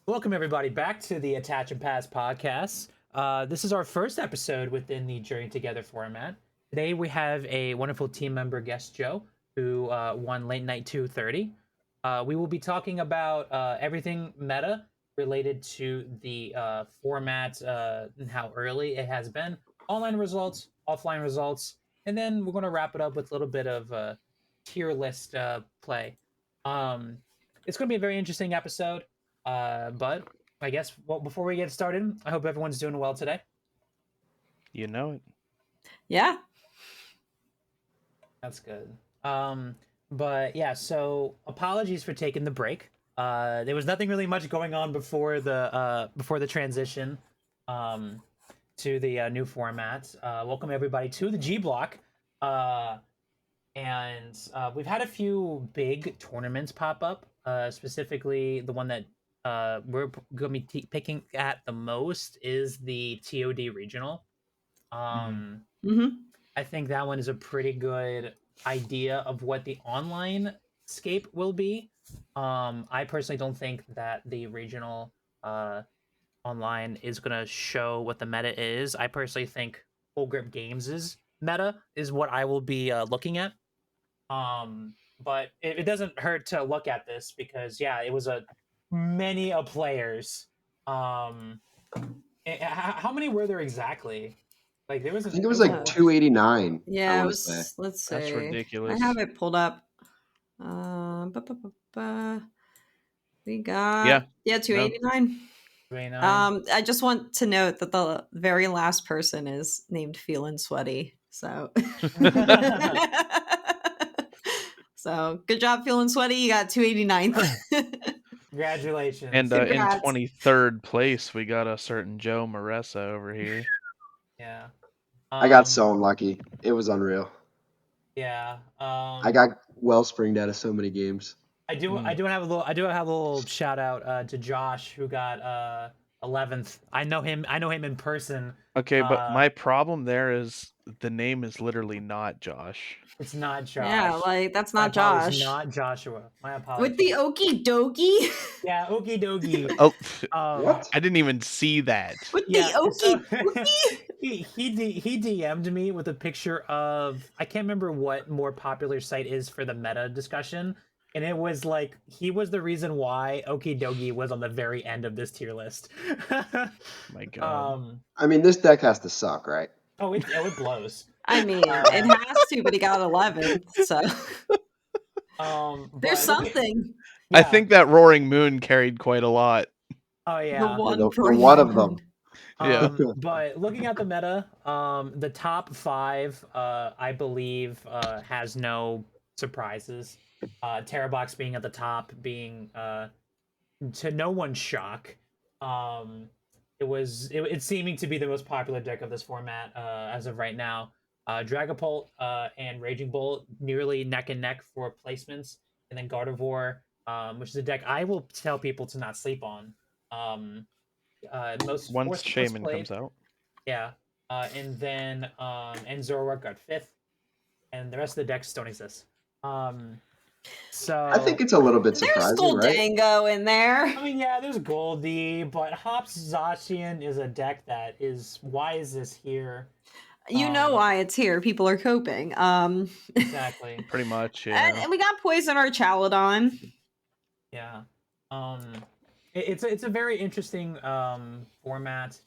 Welcome, everybody, back to the Attach and Pass podcast. This is our first episode within the Journey Together format. Today, we have a wonderful team member guest, Joe, who won Late Night 230. We will be talking about everything meta related to the format and how early it has been, online results, offline results, and then we're going to wrap it up with a little bit of tier list play. Um, it's going to be a very interesting episode. But I guess before we get started, I hope everyone's doing well today. You know it. Yeah. That's good. But yeah, so apologies for taking the break. There was nothing really much going on before the transition to the new format. Welcome everybody to the G Block. And we've had a few big tournaments pop up. Specifically, the one that we're going to be picking at the most is the TOD regional. I think that one is a pretty good idea of what the online scape will be. I personally don't think that the regional online is going to show what the meta is. I personally think Full Grip Games' meta is what I will be looking at. But it doesn't hurt to look at this because it was many players. How many were there exactly? Like there was. I think it was like 289. Yeah, it was. Let's see. That's ridiculous. I have it pulled up. We got 289. I just want to note that the very last person is named Feelin' Sweaty. So so good job, Feelin' Sweaty. You got 289th. Congratulations. And in 23rd place, we got a certain Joe Maressa over here. Yeah. I got so unlucky. It was unreal. Yeah. I got well-springed out of so many games. I do have a little shout out to Josh who got 11th. I know him in person. Okay, but my problem there is the name is literally not Josh. It's not Josh. Yeah, like that's not Josh. Not Joshua. My apologies. With the okie dokie. Yeah, okie dokie. What? I didn't even see that. With the okie dokie. He DM'd me with a picture of, I can't remember what more popular site is for the meta discussion, and it was like he was the reason why Okie Dokie was on the very end of this tier list. My God. I mean, this deck has to suck, right? Oh, it blows. I mean, it has to, but he got 11th, so there's something. Yeah. I think that Roaring Moon carried quite a lot. Oh yeah, the one of them. Yeah. But looking at the meta, the top 5, I believe, has no surprises. Terrabox being at the top, being to no one's shock. It's seeming to be the most popular deck of this format as of right now. Dragapult and Raging Bolt nearly neck and neck for placements, and then Gardevoir, which is a deck I will tell people to not sleep on. Once Shaman comes out. Yeah. And then and Zoroark got 5th, and the rest of the decks don't exist. So I think it's a little bit surprising, there's Goldango in there. I mean, yeah, there's Goldie, but Hops Zacian is a deck that is, why is this here? You know why it's here. People are coping. Exactly. Pretty much, yeah. And we got Poison Archaludon. Yeah. It's a very interesting format.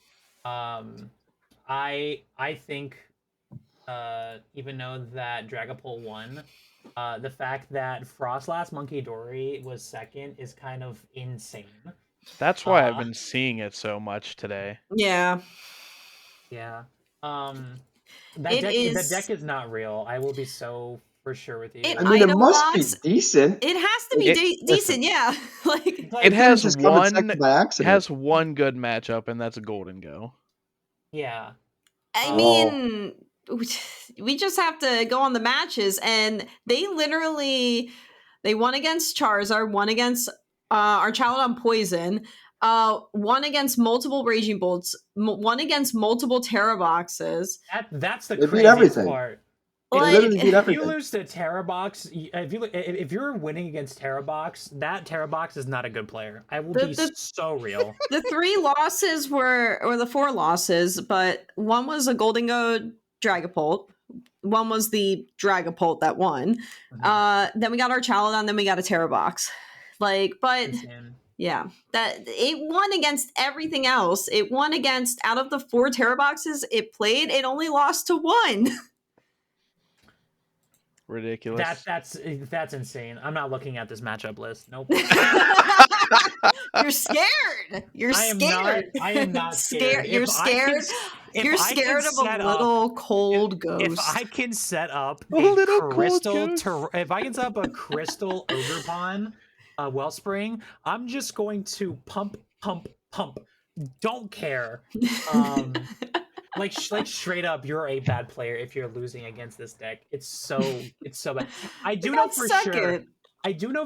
I think even though that Dragapult won, the fact that Frostlast Monkey Dory was second is kind of insane. That's why I've been seeing it so much today. Yeah. Yeah. That deck is not real. I will be so for sure with you. I mean, it must be decent. It has to be decent, yeah. Like it has one good matchup, and that's a Goldengo. Yeah. I mean, we just have to go on the matches, and they won against Charizard, won against Archaludon Poison, one against multiple Raging Bolts, one against multiple Terra Boxes. That's the craziest part. literally beat if everything. you lose to Terrabox, if you're winning against Terrabox, that Terrabox is not a good player. I will be so real. The 3 losses or the 4 losses, but one was a Golden Goat Dragapult. One was the Dragapult that won. Then we got our Chaladon, then we got a Terrabox. Insane. Yeah, that it won against everything else. It won against, out of the 4 Terraboxes it played, it only lost to 1. Ridiculous. That's insane. I'm not looking at this matchup list. Nope. You're scared. You're scared. I am not scared. You're scared. You're scared of a little cold ghost. If I can set up a crystal, if I can set up a crystal Ogerpon Wellspring, I'm just going to pump. Don't care. Like straight up, you're a bad player if you're losing against this deck. It's so bad. I do know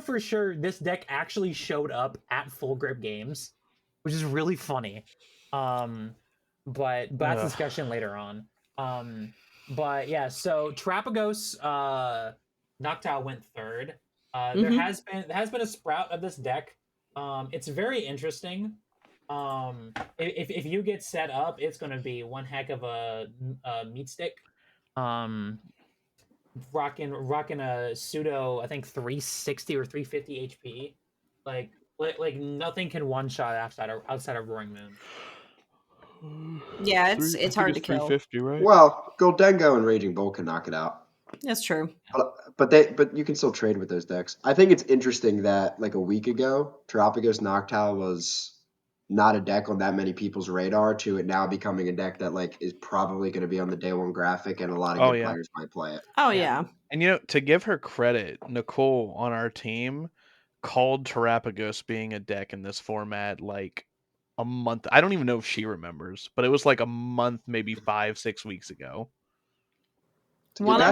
for sure this deck actually showed up at Full Grip Games, which is really funny. But that's discussion later on. But yeah, so Terrapagos Noctowl went third. There has been a sprout of this deck. It's very interesting. If you get set up, it's gonna be one heck of a meat stick. Rocking a pseudo, I think 360 or 350 HP. Like nothing can one shot outside of Roaring Moon. Yeah, it's hard to kill. 350, right? Well, Goldengo and Raging Bull can knock it out. That's true. But you can still trade with those decks. I think it's interesting that like a week ago, Terrapagos Noctowl was not a deck on that many people's radar to it now becoming a deck that like is probably going to be on the day one graphic and a lot of good players might play it. Oh yeah. And to give her credit, Nicole on our team called Terrapagos being a deck in this format like a month. I don't even know if she remembers, but it was like a month, maybe 5-6 weeks ago. One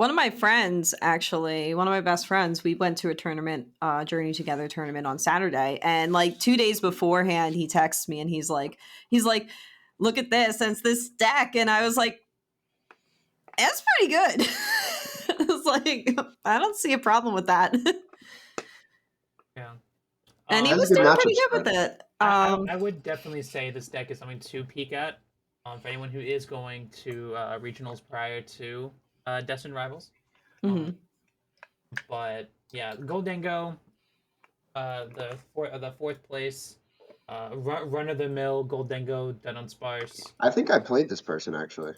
of my friends, actually, one of my best friends, we went to a tournament, Journey Together tournament on Saturday, and like 2 days beforehand, he texts me and he's like, look at this, and it's this deck, and I was like, that's pretty good. I was like, I don't see a problem with that. Yeah. And he was doing pretty good with it. I would definitely say this deck is something to peek at for anyone who is going to regionals prior to Destined Rivals. But yeah, Goldengo, the fourth place, run of the mill Goldengo done on sparse. I think I played this person actually.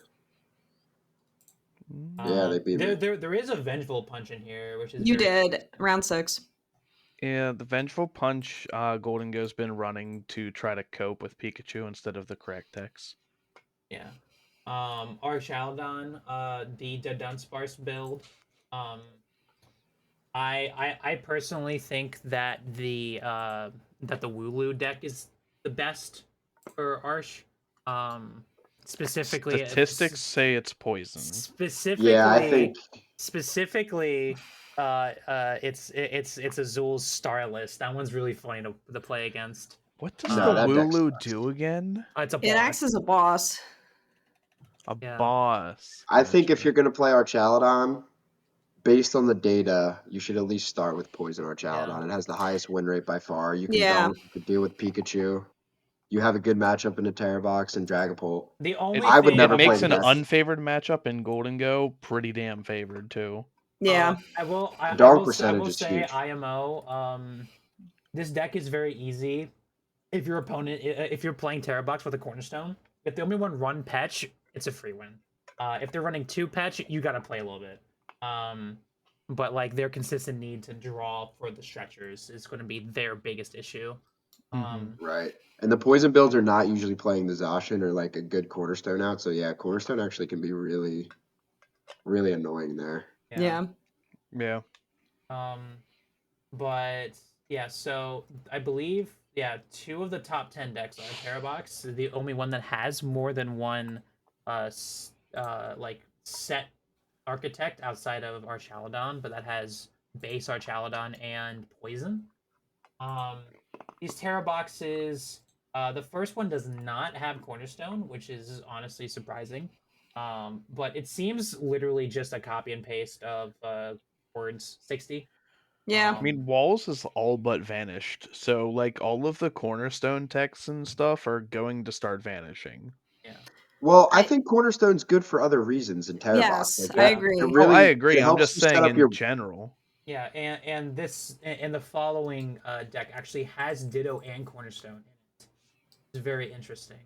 Yeah, they beat me. There is a Vengeful Punch in here, which is did round 6. Yeah, the Vengeful Punch Goldengo's been running to try to cope with Pikachu instead of the correct decks. Yeah. Our Chaladon, the Dunsparce build. I personally think that the Wooloo deck is the best for Arsh. Specifically, statistics say it's poison. Specifically, yeah, I think specifically, it's Azul's Star List. That one's really funny to play against. What does the Wooloo do again? It's a boss. It acts as a boss. Boss. I think if you're going to play Archaladon, based on the data, you should at least start with Poison Archaladon. Yeah. It has the highest win rate by far. You can deal with Pikachu. You have a good matchup in the Terrabox and Dragapult. It makes an unfavored matchup in Goldengo pretty damn favored too. Yeah. I will say huge. IMO. This deck is very easy. If your opponent, if you're playing Terrabox with a Cornerstone, if they only want run Petch, it's a free win. If they're running 2 Petch, you got to play a little bit. But like their consistent need to draw for the stretchers is going to be their biggest issue. Right. And the poison builds are not usually playing the Zacian or like a good Cornerstone out. So yeah, Cornerstone actually can be really, really annoying there. Yeah. But yeah, so I believe 2 of the top 10 decks are Terrabox. The only one that has more than one like set architect outside of Archaladon, but that has base Archaladon and poison. These Terraboxes, the first one does not have Cornerstone, which is honestly surprising. But it seems literally just a copy and paste of words 60. Yeah. I mean, walls is all but vanished. So, like, all of the cornerstone texts and stuff are going to start vanishing. Yeah. Well, I I- think Cornerstone's good for other reasons in Terrabox. Yes, I It agree. Oh, I really agree. it I'm helps just you set saying up your in general. Yeah, and this and the following deck actually has Ditto and Cornerstone in it. It's very interesting.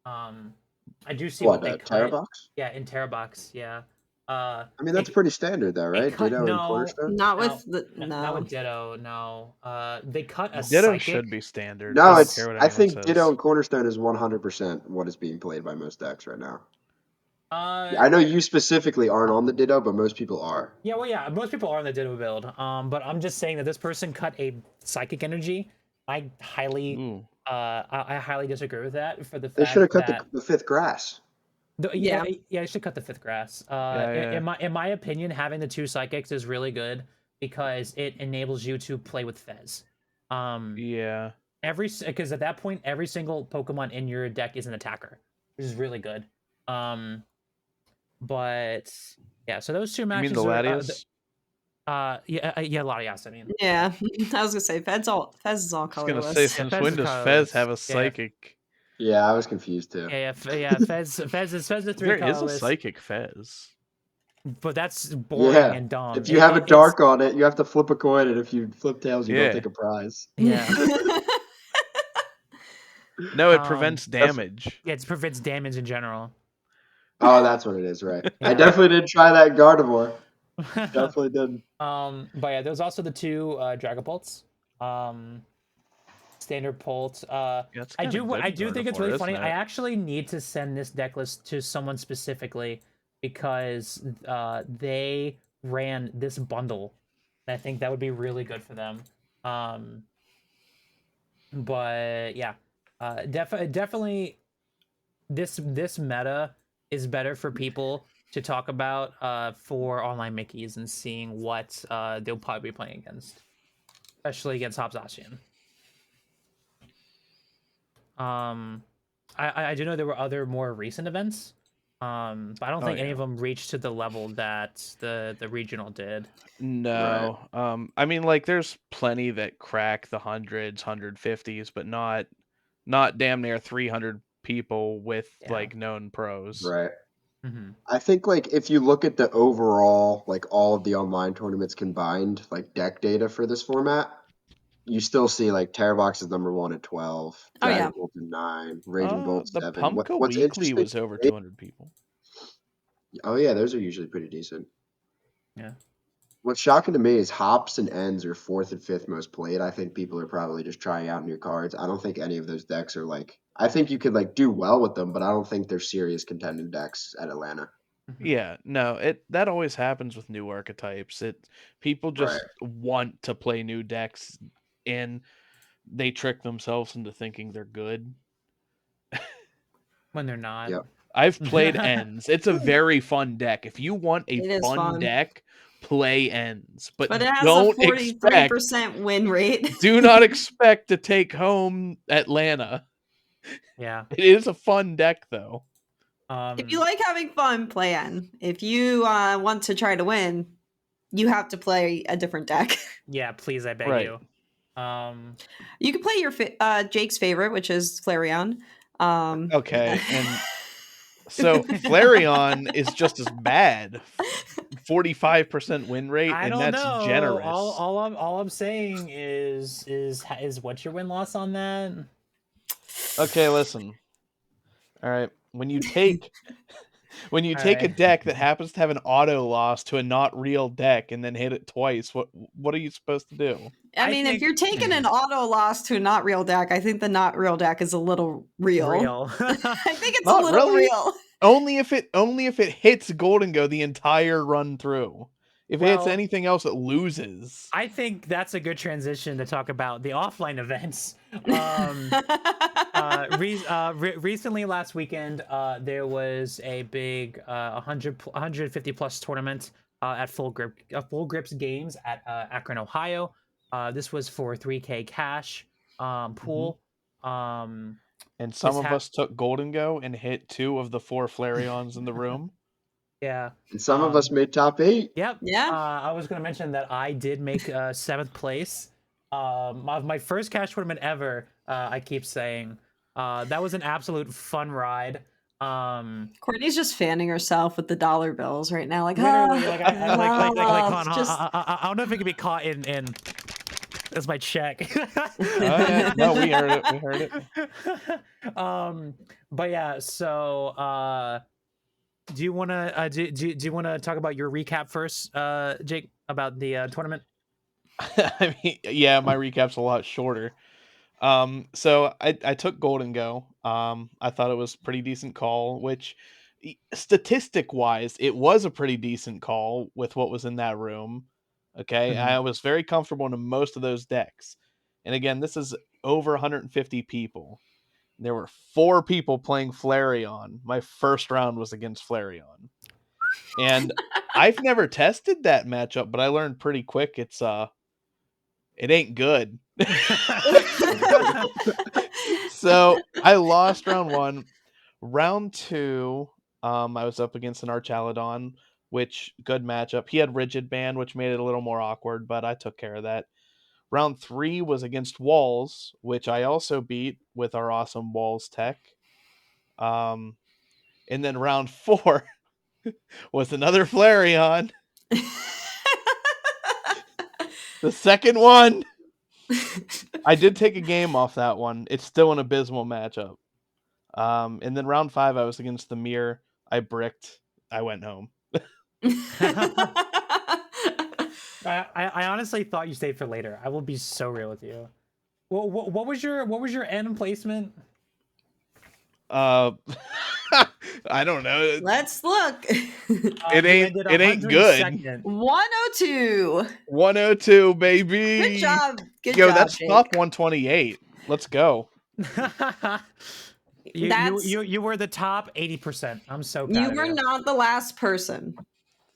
I do see what they cut. Terrabox? Yeah, in Terrabox. Yeah. I mean, that's It, pretty standard, though, it right? cut Ditto and no, Cornerstone. Not no, with the not no. with Ditto. No. They cut a Ditto psychic. should be standard. No, I don't it's. care what I anyone think Ditto says. and Cornerstone is 100% what is being played by most decks right now. Uh, I know you specifically aren't on the Ditto, but most people are. yeah, well, yeah, most people are on the Ditto build. But I'm just saying that this person cut a psychic energy. I highly, Ooh. I highly disagree with that for the They should have fact cut that the fifth grass. yeah, Yeah. yeah, I should cut the fifth grass. Yeah. In my opinion, having the two psychics is really good because it enables you to play with Fez. Yeah. Because at that point, every single Pokemon in your deck is an attacker, which is really good. But yeah, so those two You mean matches the are Latias? yeah, Latias. I mean, Yeah. I was gonna say Fez is all I was gonna colorless. say, Yeah, since Fez when is does colorless. Fez have a Yeah, psychic? Yeah, I was confused too. yeah. Fez is three There is a colorless, psychic Fez. but that's boring Yeah. and dumb. If you have a dark on it, you have to flip a coin, and if you flip tails, you don't Yeah. take a prize. Yeah. No, it prevents damage. Yeah, it prevents damage in general. Oh, that's what it is, right? I Yeah. definitely did try that in Gardevoir. Definitely did. But yeah, there's also the two Dragapults. Standard Pult. Yeah, it's kinda good I in do think it's Gardevoir, really isn't funny. it? I actually need to send this deck list to someone specifically because they ran this bundle. And I think that would be really good for them. But yeah, definitely this meta is better for people to talk about for online Mickeys and seeing what they'll probably be playing against, especially against Hopzachian. I do know there were other more recent events, but I don't think any of them reached to the level that the regional did. No. I mean, like, there's plenty that crack the hundreds, 150s, but not damn near 300 people with Yeah. like known pros. Right. Mm-hmm. I think like if you look at the overall like all of the online tournaments combined like deck data for this format, you still see like Terrorbox is number 1 at 12, Oh, Dragon yeah. Bolt at 9, Raging Bolt The 7. Pumpka What's Weekly interesting? was over 200 people. Oh yeah, those are usually pretty decent. Yeah. What's shocking to me is Hops and Ends are 4th and 5th most played. I think people are probably just trying out new cards. I don't think any of those decks are like. I think you could like do well with them, but I don't think they're serious contending decks at Atlanta. Yeah, no, that always happens with new archetypes. People just want to play new decks and they trick themselves into thinking they're good When they're not. Yep. I've played Ends. It's a very fun deck. If you want a It is fun. deck, play Ends. But it has don't a 43% win rate. do not expect to take home Atlanta. Yeah. It is a fun deck, though. If you like having fun, play N. If you want to try to win, you have to play a different deck. Yeah, please, I beg you. You can play your Jake's favorite, which is Flareon. Okay, and so Flareon is just as bad. 45% win rate, I and don't that's know. generous. All I'm saying is what's your win loss on that? Okay, listen. All right, when you take a right. deck that happens to have an auto loss to a not real deck and then hit it twice, what are you supposed to do? I mean, if you're taking an auto loss to a not real deck, I think the not real deck is a little real. I think it's Not a little really. real. Only if it hits Golden Go the entire run through. If it hits anything else, it loses. I think that's a good transition to talk about the offline events. Recently, last weekend, there was a big 150 plus tournament at Full Grips Games at Akron, Ohio. This was for 3K cash pool. and some It's of us took Golden Go and hit 2 of the 4 Flareons in the room. Yeah. And some of us made top 8. Yep. Yeah. I was gonna mention that I did make 7th place. My first cash tournament ever. I keep saying. That was an absolute fun ride. Courtney's just fanning herself with the dollar bills right now, like Literally, like it's hold on, just I don't know if it can be caught in. That's my check. Yeah. No, we heard it. We heard it. But yeah. So, do you wanna do you wanna talk about your recap first, Jake, about the tournament? I mean, yeah, my recap's a lot shorter. So I took Golden Go. I thought it was a pretty decent call, which statistic wise, it was a pretty decent call with what was in that room. Okay. Mhm. I was very comfortable in most of those decks. And again, this is over 150 people. There were 4 people playing Flareon. My first round was against Flareon. And I've never tested that matchup, but I learned pretty quick it ain't good. So I lost round 1. Round 2, I was up against an Archaludon, which good matchup. He had Rigid Band, which made it a little more awkward, but I took care of that. Round 3 was against Walls, which I also beat with our awesome Walls tech. And then round 4 was another Flareon. The second one. I did take a game off that one. It's still an abysmal matchup. And then round 5, I was against the Mirror. I bricked. I went home. I honestly thought you stayed for later. I will be so real with you. Well, what was your end placement? I don't know. Let's look. It ain't good. 102. 102, baby. Good job. Good Yo, job. that's Jake. top 128. Let's go. You were the top 80%. I'm so proud You of were you. not the last person.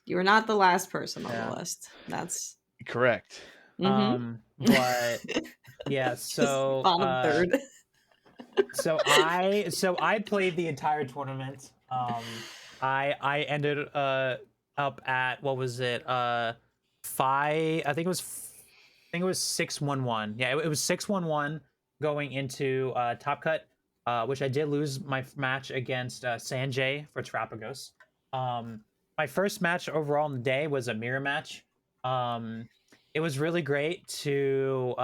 You were not the last person on Yeah. the list. That's Correct. But yeah, so bottom third. so I played the entire tournament. I ended up at, what was it? 5. I think it was 6-1-1. Yeah, it was 6-1-1 going into Top Cut, which I did lose my match against Sanjay for Terrapagos. My first match overall in the day was a mirror match. It was really great to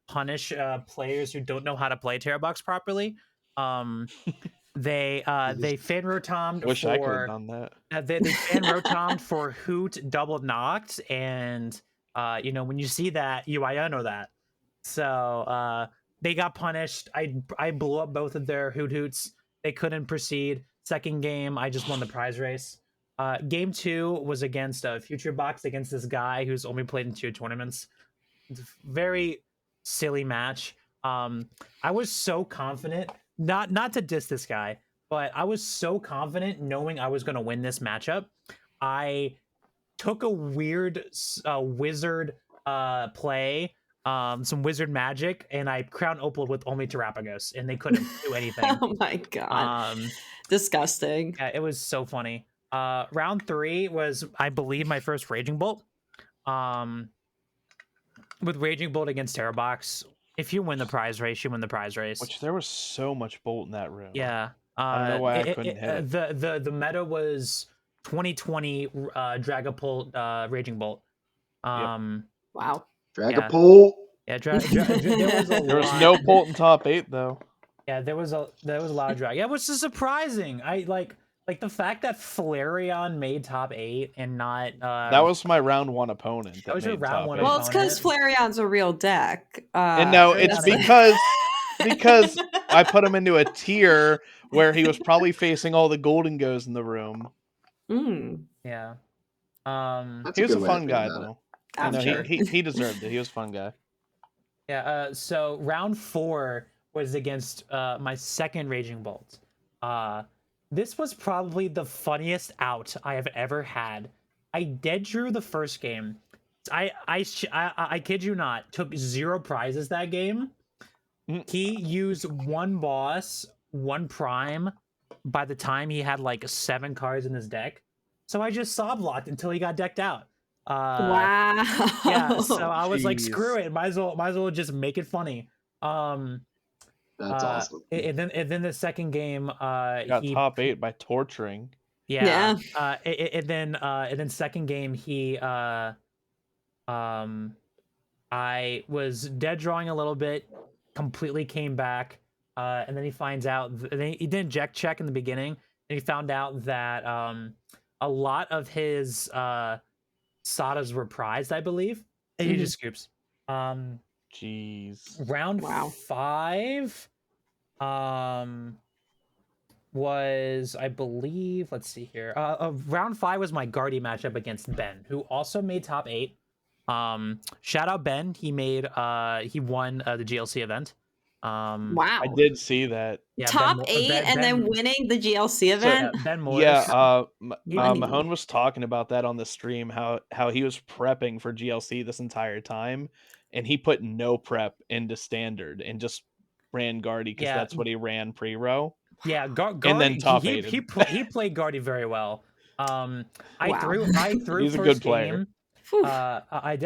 punish players who don't know how to play Terra Box properly. They fan rotomed Wish I could have for done that. they fan rotomed for Hoot double knocked, and when you see that, I know that. So they got punished. I blew up both of their Hoots. They couldn't proceed. Second game, I just won the prize race. Game 2 was against Future Box, against this guy who's only played in 2 tournaments. It's a very silly match. I was so confident, not to diss this guy, but I was so confident knowing I was going to win this matchup. I took a weird wizard play, some wizard magic, and I crowned Opal with only Terrapagos, and they couldn't do anything. Oh my god. Disgusting. Yeah, it was so funny. Round 3 was, I believe, my first Raging Bolt. With Raging Bolt against Terrabox, if you win the prize race, you win the prize race. Which there was so much bolt in that room. Yeah. I don't know why I couldn't hit it. The meta was 2020 Dragapult Raging Bolt. Wow. Dragapult. Yeah, there was no Bolt in top 8 though. Yeah, there was a lot of drag. Yeah, which is surprising. I like the fact that Flareon made top 8 and not that was my round 1 opponent. That was your round 1 Well, it's because Flareon's a real deck. And no, it's because I put him into a tier where he was probably facing all the Golden Goes in the room. Yeah. He was a fun guy though. I know sure. he deserved it. He was a fun guy. Yeah, so round 4 was against my second Raging Bolt. This was probably the funniest out I have ever had. I dead drew the first game. I kid you not, took 0 prizes that game. He used one boss, one prime by the time he had like 7 cards in his deck. So I just sob blocked until he got decked out. Wow. Yeah, so I was like, screw Jeez. it, might as well just make it funny. That's awesome. And then the second game, Got he top 8 by torturing. yeah, Yeah. and then second game he I was dead drawing a little bit, completely came back, and then he finds out he didn't check in the beginning, and he found out that a lot of his Sadas were prized, I believe, and he just scoops. Jeez. Round Wow. 5 was, I believe, let's see here. Round 5 was my Guardy matchup against Ben, who also made top 8. Shout out Ben. He won the GLC event. Wow. I did see that. Yeah, Top 8 and then winning the GLC event. Ben Morris. Yeah, Money. Mahone was talking about that on the stream, how he was prepping for GLC this entire time, and he put no prep into standard and just ran Guardy because Yeah. that's what he ran pre-row. Yeah, Guardy. And then top he 8'd. he played Guardy very well. I Wow. threw He's a first good player. game. Whew. I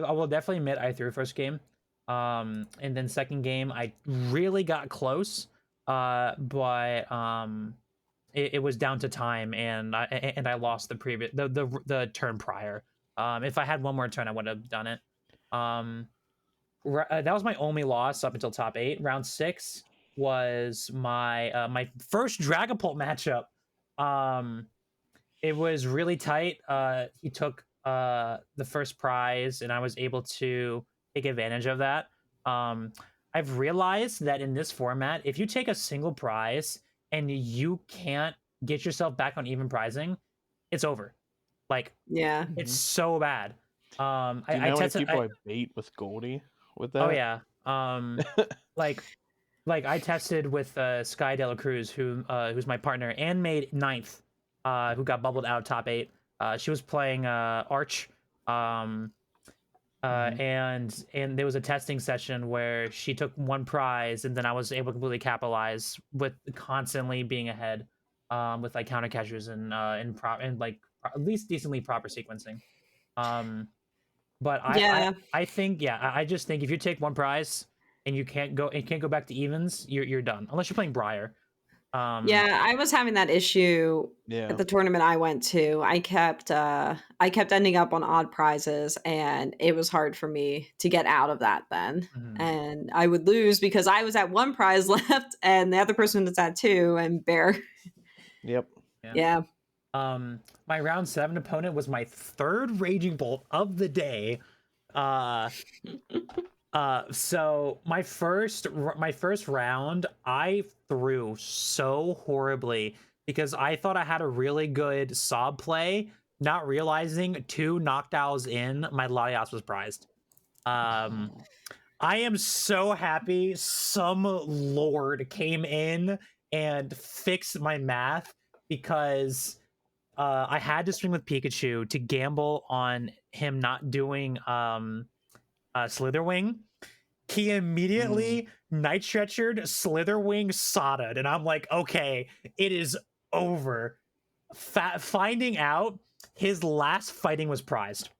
will definitely admit I threw first game. And then second game I really got close. But it was down to time, and I lost the turn prior. If I had one more turn, I would have done it. That was my only loss up until top 8. Round 6 was my my first Dragapult matchup. It was really tight. He took the first prize, and I was able to take advantage of that. I've realized that in this format, if you take a single prize and you can't get yourself back on even pricing, it's over. Like, Yeah. it's so bad. Do you know how many people I bait with Goldie with that? Oh yeah. Like I tested with Sky De La Cruz, who's my partner and made 9th, who got bubbled out of top 8. She was playing Arch, and there was a testing session where she took one prize, and then I was able to completely capitalize with constantly being ahead, with like counter catchers and like at least decently proper sequencing. But I think I just think if you take one prize and you can't go back to evens, you're done unless you're playing Briar. Yeah, I was having that issue at the tournament I went to. I kept ending up on odd prizes, and it was hard for me to get out of that then. And I would lose because I was at 1 prize left and the other person was at 2, and Bear. Yep. Yeah. My round 7 opponent was my 3rd Raging Bolt of the day. So my first round, I threw so horribly because I thought I had a really good sob play, not realizing 2 knockdowns in, my Latias was prized. I am so happy some lord came in and fixed my math, because I had to swing with Pikachu to gamble on him not doing Slitherwing. He immediately Night Stretchered, Slitherwing, Sodded, and I'm like, okay, it is over. Finding out his last fighting was prized.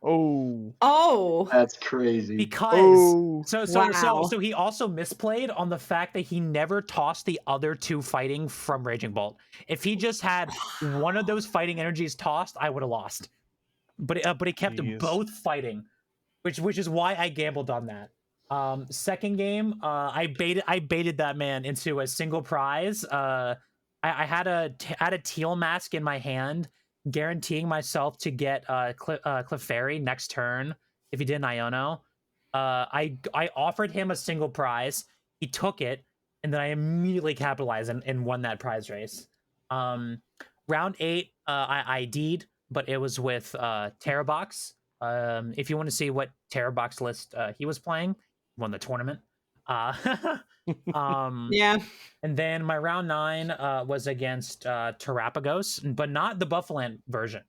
Oh, that's crazy. Because wow. so he also misplayed on the fact that he never tossed the other 2 fighting from Raging Bolt. If he just had one of those fighting energies tossed, I would have lost. But he kept both fighting, which is why I gambled on that. Second game, I baited that man into a single prize. I had a teal mask in my hand, guaranteeing myself to get Clefairy next turn if he did an Iono. I offered him a single prize. He took it, and then I immediately capitalized and won that prize race. Round 8, I ID'd, but it was with Terrabox. If you want to see what Terrabox list he was playing, won the tournament. Yeah. And then my round 9 was against Terrapagos, but not the Buffalant version.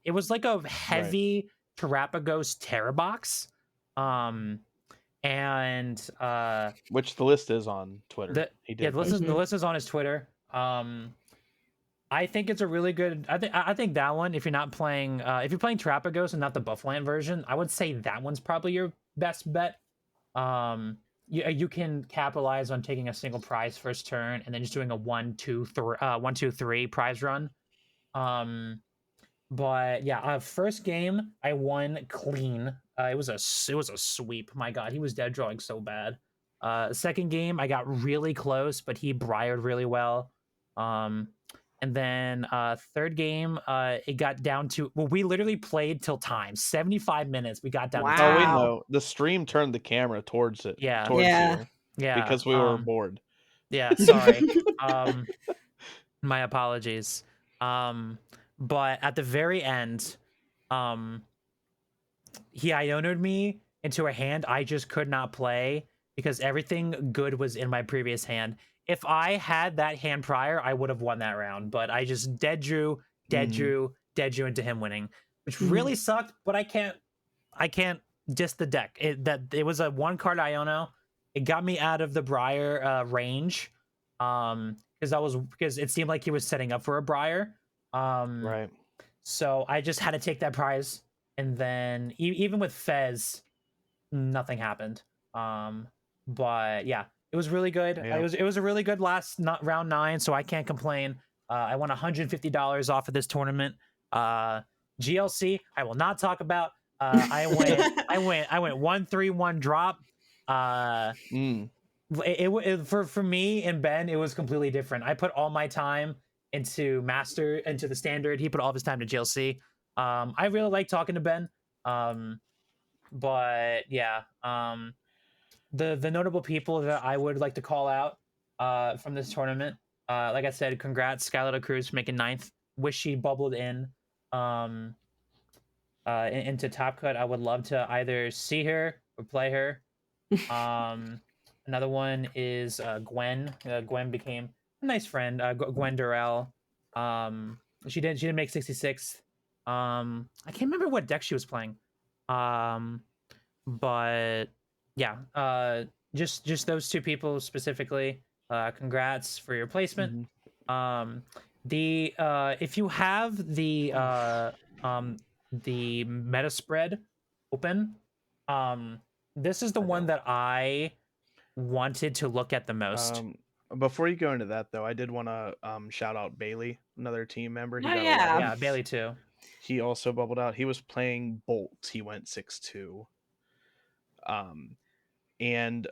It was like a heavy Terrapagos Terrabox. and Which the list is on Twitter. He did. the list post is, it. the list is on his Twitter. I think it's a really good. I think that one. If you're not playing, if you're playing Terrapagos and not the Buffland version, I would say that one's probably your best bet. You can capitalize on taking a single prize first turn and then just doing a 1-2-3 prize run. But yeah, first game I won clean. It was a sweep. My God, he was dead drawing so bad. Second game I got really close, but he briared really well. And then third game, it got down to we literally played till time 75 minutes. We got down. Wow. To Oh wait, time. no. The stream turned the camera towards it. Yeah. Towards Yeah. you. Yeah, Because we were bored. Yeah, sorry. My apologies. But at the very end, he Iono'd me into a hand I just could not play because everything good was in my previous hand. If I had that hand prior, I would have won that round, but I just dead drew into him winning, which really sucked, but I can't diss the deck. It was a one card Iono. It got me out of the Briar range. Because it seemed like he was setting up for a Briar. Right. So I just had to take that prize, and then even with Fez, nothing happened. But yeah, it was really good. Yeah. It was a really good round 9, so I can't complain. I won $150 off of this tournament. GLC, I will not talk about. I went 1-3-1 drop. For me and Ben, it was completely different. I put all my time into the standard. He put all of his time to GLC. I really like talking to Ben. But yeah, the notable people that I would like to call out from this tournament, like I said, congrats Skylar Cruz for making 9th. Wish she bubbled in into Top Cut. I would love to either see her or play her. Another one is Gwen. Gwen became a nice friend. Gwen Durrell. She didn't make 66th. I can't remember what deck she was playing. But yeah, just those two people specifically. Congrats for your placement. If you have the meta spread open, this is the one that I wanted to look at the most. Before you go into that though, I did want to shout out Bailey, another team member. He got yeah. 11th. Yeah, Bailey too. He also bubbled out. He was playing Bolt. He went 6-2. And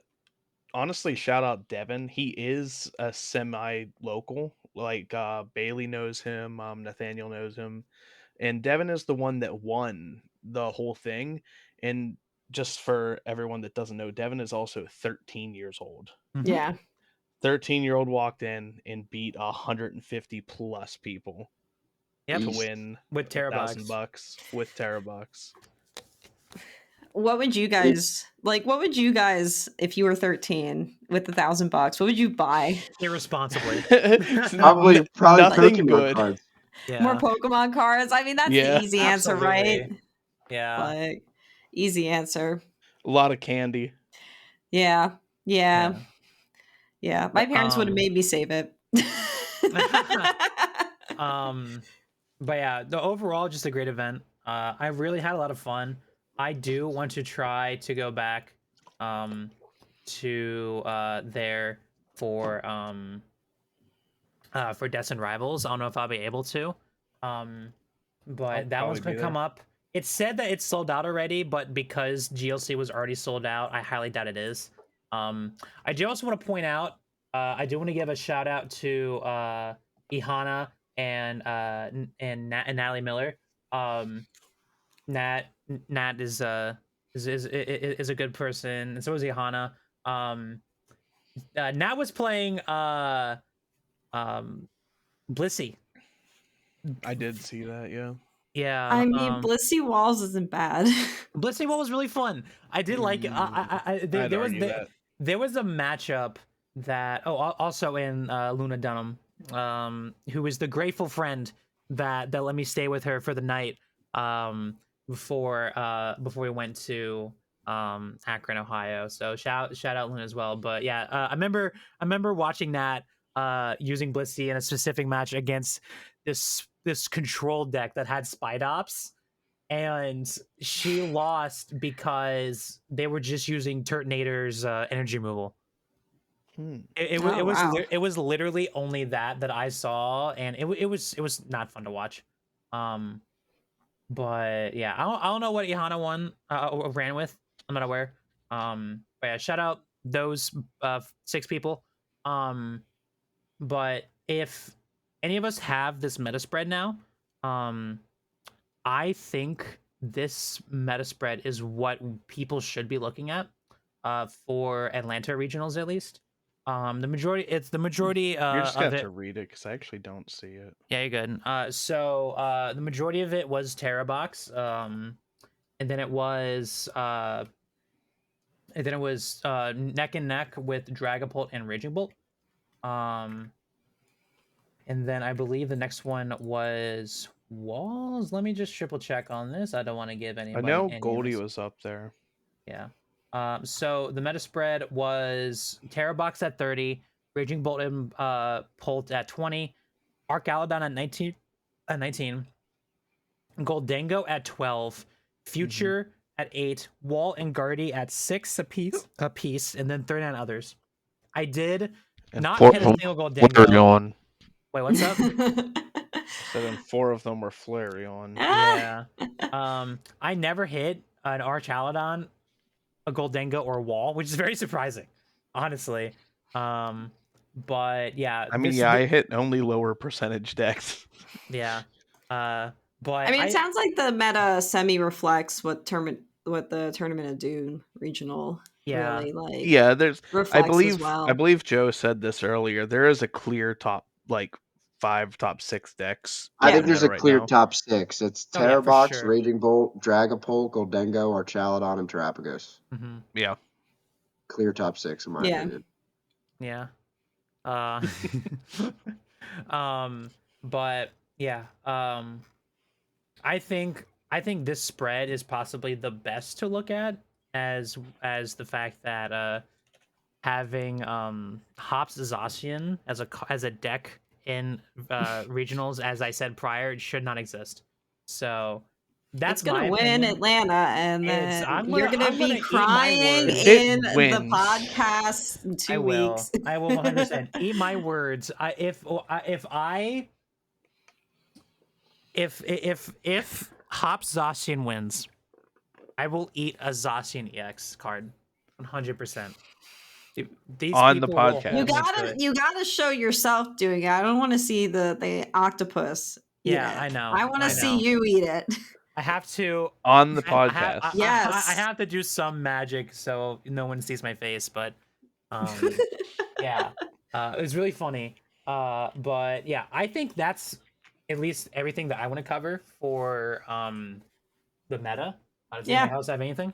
honestly, shout out Devin. He is a semi-local. Like Bailey knows him, Nathaniel knows him, and Devin is the one that won the whole thing. And just for everyone that doesn't know, Devin is also 13 years old. Yeah. 13-year-old walked in and beat 150 plus people to win with $1,000 with Terabucks. What would you guys like? What would you guys, if you were 13 with $1,000, what would you buy? Irresponsibly. Probably nothing Pokemon good. cards. Yeah. More Pokemon cards? I mean, that's the easy answer, right? Absolutely. Yeah. Like, easy answer. A lot of candy. Yeah. My parents would have made me save it. But yeah, the overall just a great event. I really had a lot of fun. I do want to try to go back to there for Destined Rivals. I don't know if I'll be able to. But that one's gonna come up. It said that it's sold out already, but because GLC was already sold out, I highly doubt it is. I do also want to point out, I do want to give a shout out to Ihana and Natalie Miller. Nat is a good person, and so is Ihana. Nat was playing Blissey. I did see that, yeah. Yeah. I mean, Blissey Walls isn't bad. Blissey Wall was really fun. I did like it. There was a matchup that also in Luna Dunham, who was the grateful friend that let me stay with her for the night before we went to Akron, Ohio. So shout out Luna as well. But yeah, I remember watching that using Blissey in a specific match against this control deck that had Spidops, and she lost because they were just using Turtonator's energy removal. It Oh, wow. it was literally only that I saw, and it was not fun to watch. But yeah, I don't know what Ihana won ran with. I'm not aware. But yeah, shout out those 6 people. But if any of us have this meta spread now, I think this meta spread is what people should be looking at for Atlanta regionals at least. The majority You're just gonna of have it. to read it because I actually don't see it. Yeah, you're good. So the majority of it was Terrabox, and then it was neck and neck with Dragapult and Raging Bolt. And then I believe the next one was Walls. Let me just triple check on this. I don't want to give I anybody. know any Goldie mis- was up there. Yeah. So the meta spread was Terrabox at 30, Raging Bolt and Pult at 20, Arc Aladon at 19, Goldango at 12, Future at 8, Wall and Guardy at 6 apiece, and then 39 others. I did And not 4 hit of a them single were Goldango. Flareon. Wait, what's up? I said, and 4 of them were Flareon. Yeah. I never hit an Arch Aladon, a Goldango, or a Wall, which is very surprising, honestly. But yeah. I mean, I hit only lower percentage decks. Yeah. But I mean, it sounds like the meta semi reflects what the Tournament of Doom regional really like. Yeah, there's. I reflects as well. believe Joe said this earlier. There is a clear top 5, top 6 decks. I Yeah. think there's a right clear now. top 6. It's Oh, yeah, for Terrabox, sure. Raging Bolt, Dragapult, Goldengo, Archaladon, and Terapagos. Mm-hmm. Yeah. Clear top 6 in my opinion. Yeah. But yeah. I think this spread is possibly the best to look at as the fact that having Hops Zacian as a deck in regionals, as I said prior, it should not exist. So that's it's gonna my win opinion. Atlanta, and then you're I'm gonna be eat my crying words. If it in the wins- podcast in 2 weeks. I will 100% eat my words. If Hops Zacian wins, I will eat a Zacian EX card, 100%. These On the people will podcast. hold me to it. You gotta show yourself doing it. I don't want to see the octopus. Eat Yeah, it. I know. I want I to see know. you eat it. I have to On the I podcast. Yes. I have to do some magic so no one sees my face, but yeah. It was really funny. But yeah, I think that's at least everything that I want to cover for the meta. Does anybody else have anything?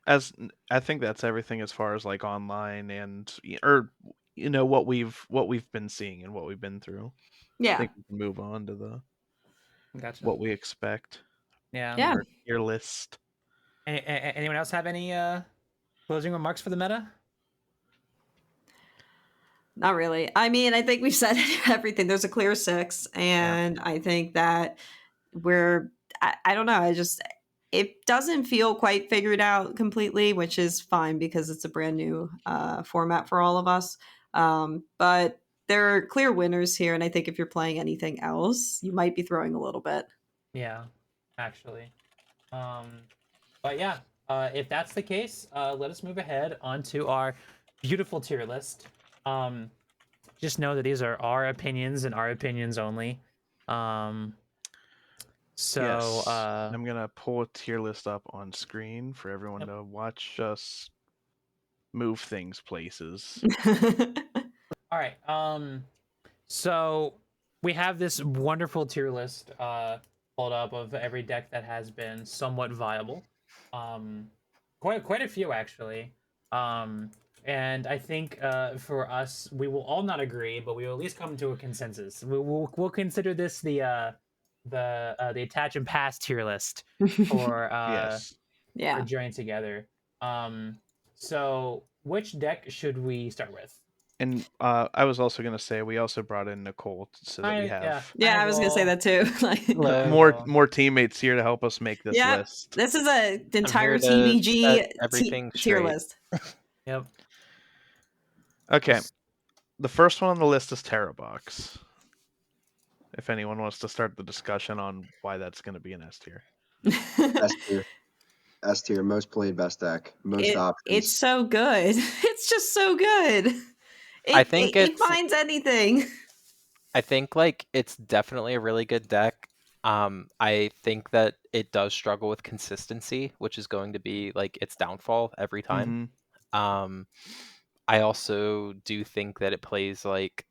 As I think that's everything as far as like online and or what we've been seeing and what we've been through. I Yeah. think we can move on to the Gotcha. what we expect. Yeah. Your list. Anyone else have any closing remarks for the meta? Not really. I mean, I think we've said everything. There's a clear 6, and I think that I don't know. It doesn't feel quite figured out completely, which is fine because it's a brand new format for all of us. But there are clear winners here, and I think if you're playing anything else, you might be throwing a little bit. Yeah, actually. But yeah, if that's the case, let us move ahead onto our beautiful tier list. Just know that these are our opinions and our opinions only. So I'm gonna pull a tier list up on screen for everyone to watch us move things places. All right. So we have this wonderful tier list pulled up of every deck that has been somewhat viable. Quite a few actually. And I think for us, we will all not agree, but we will at least come to a consensus. We'll consider this the attach and pass tier list for Yes. Yeah. for joining together. So which deck should we start with? And I was also gonna say we also brought in Nicole so that we have Yeah, I was gonna say that too. Like, Hello. more teammates here to help us make this yeah, list. this is a entire here to TBG set everything tier straight. list. Yep. Okay, the first one on the list is Terrabox. If anyone wants to start the discussion on why that's going to be an S tier. S tier. S tier, most played, best deck, most options. It's so good. It's just so good. I think it finds anything. I think like it's definitely a really good deck. I think that it does struggle with consistency, which is going to be like its downfall every time. Mhm. I also do think that it plays like,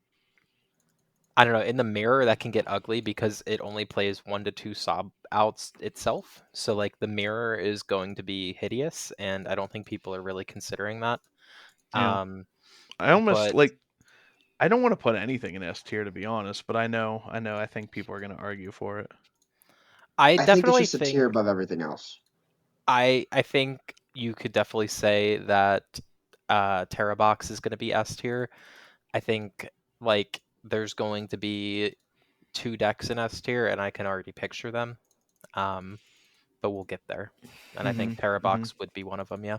I don't know, in the mirror that can get ugly because it only plays 1 to 2 sob outs itself. So like the mirror is going to be hideous, and I don't think people are really considering that. Yeah. I almost but I don't want to put anything in S tier to be honest, but I know I think people are going to argue for it. I I think it's definitely just a think tier above everything else. I think you could definitely say that Terrabox is going to be S tier. I think like there's going to be 2 decks in S tier, and I can already picture them. But we'll get there. And I think Mhm. Terrabox would be one of them. Yeah.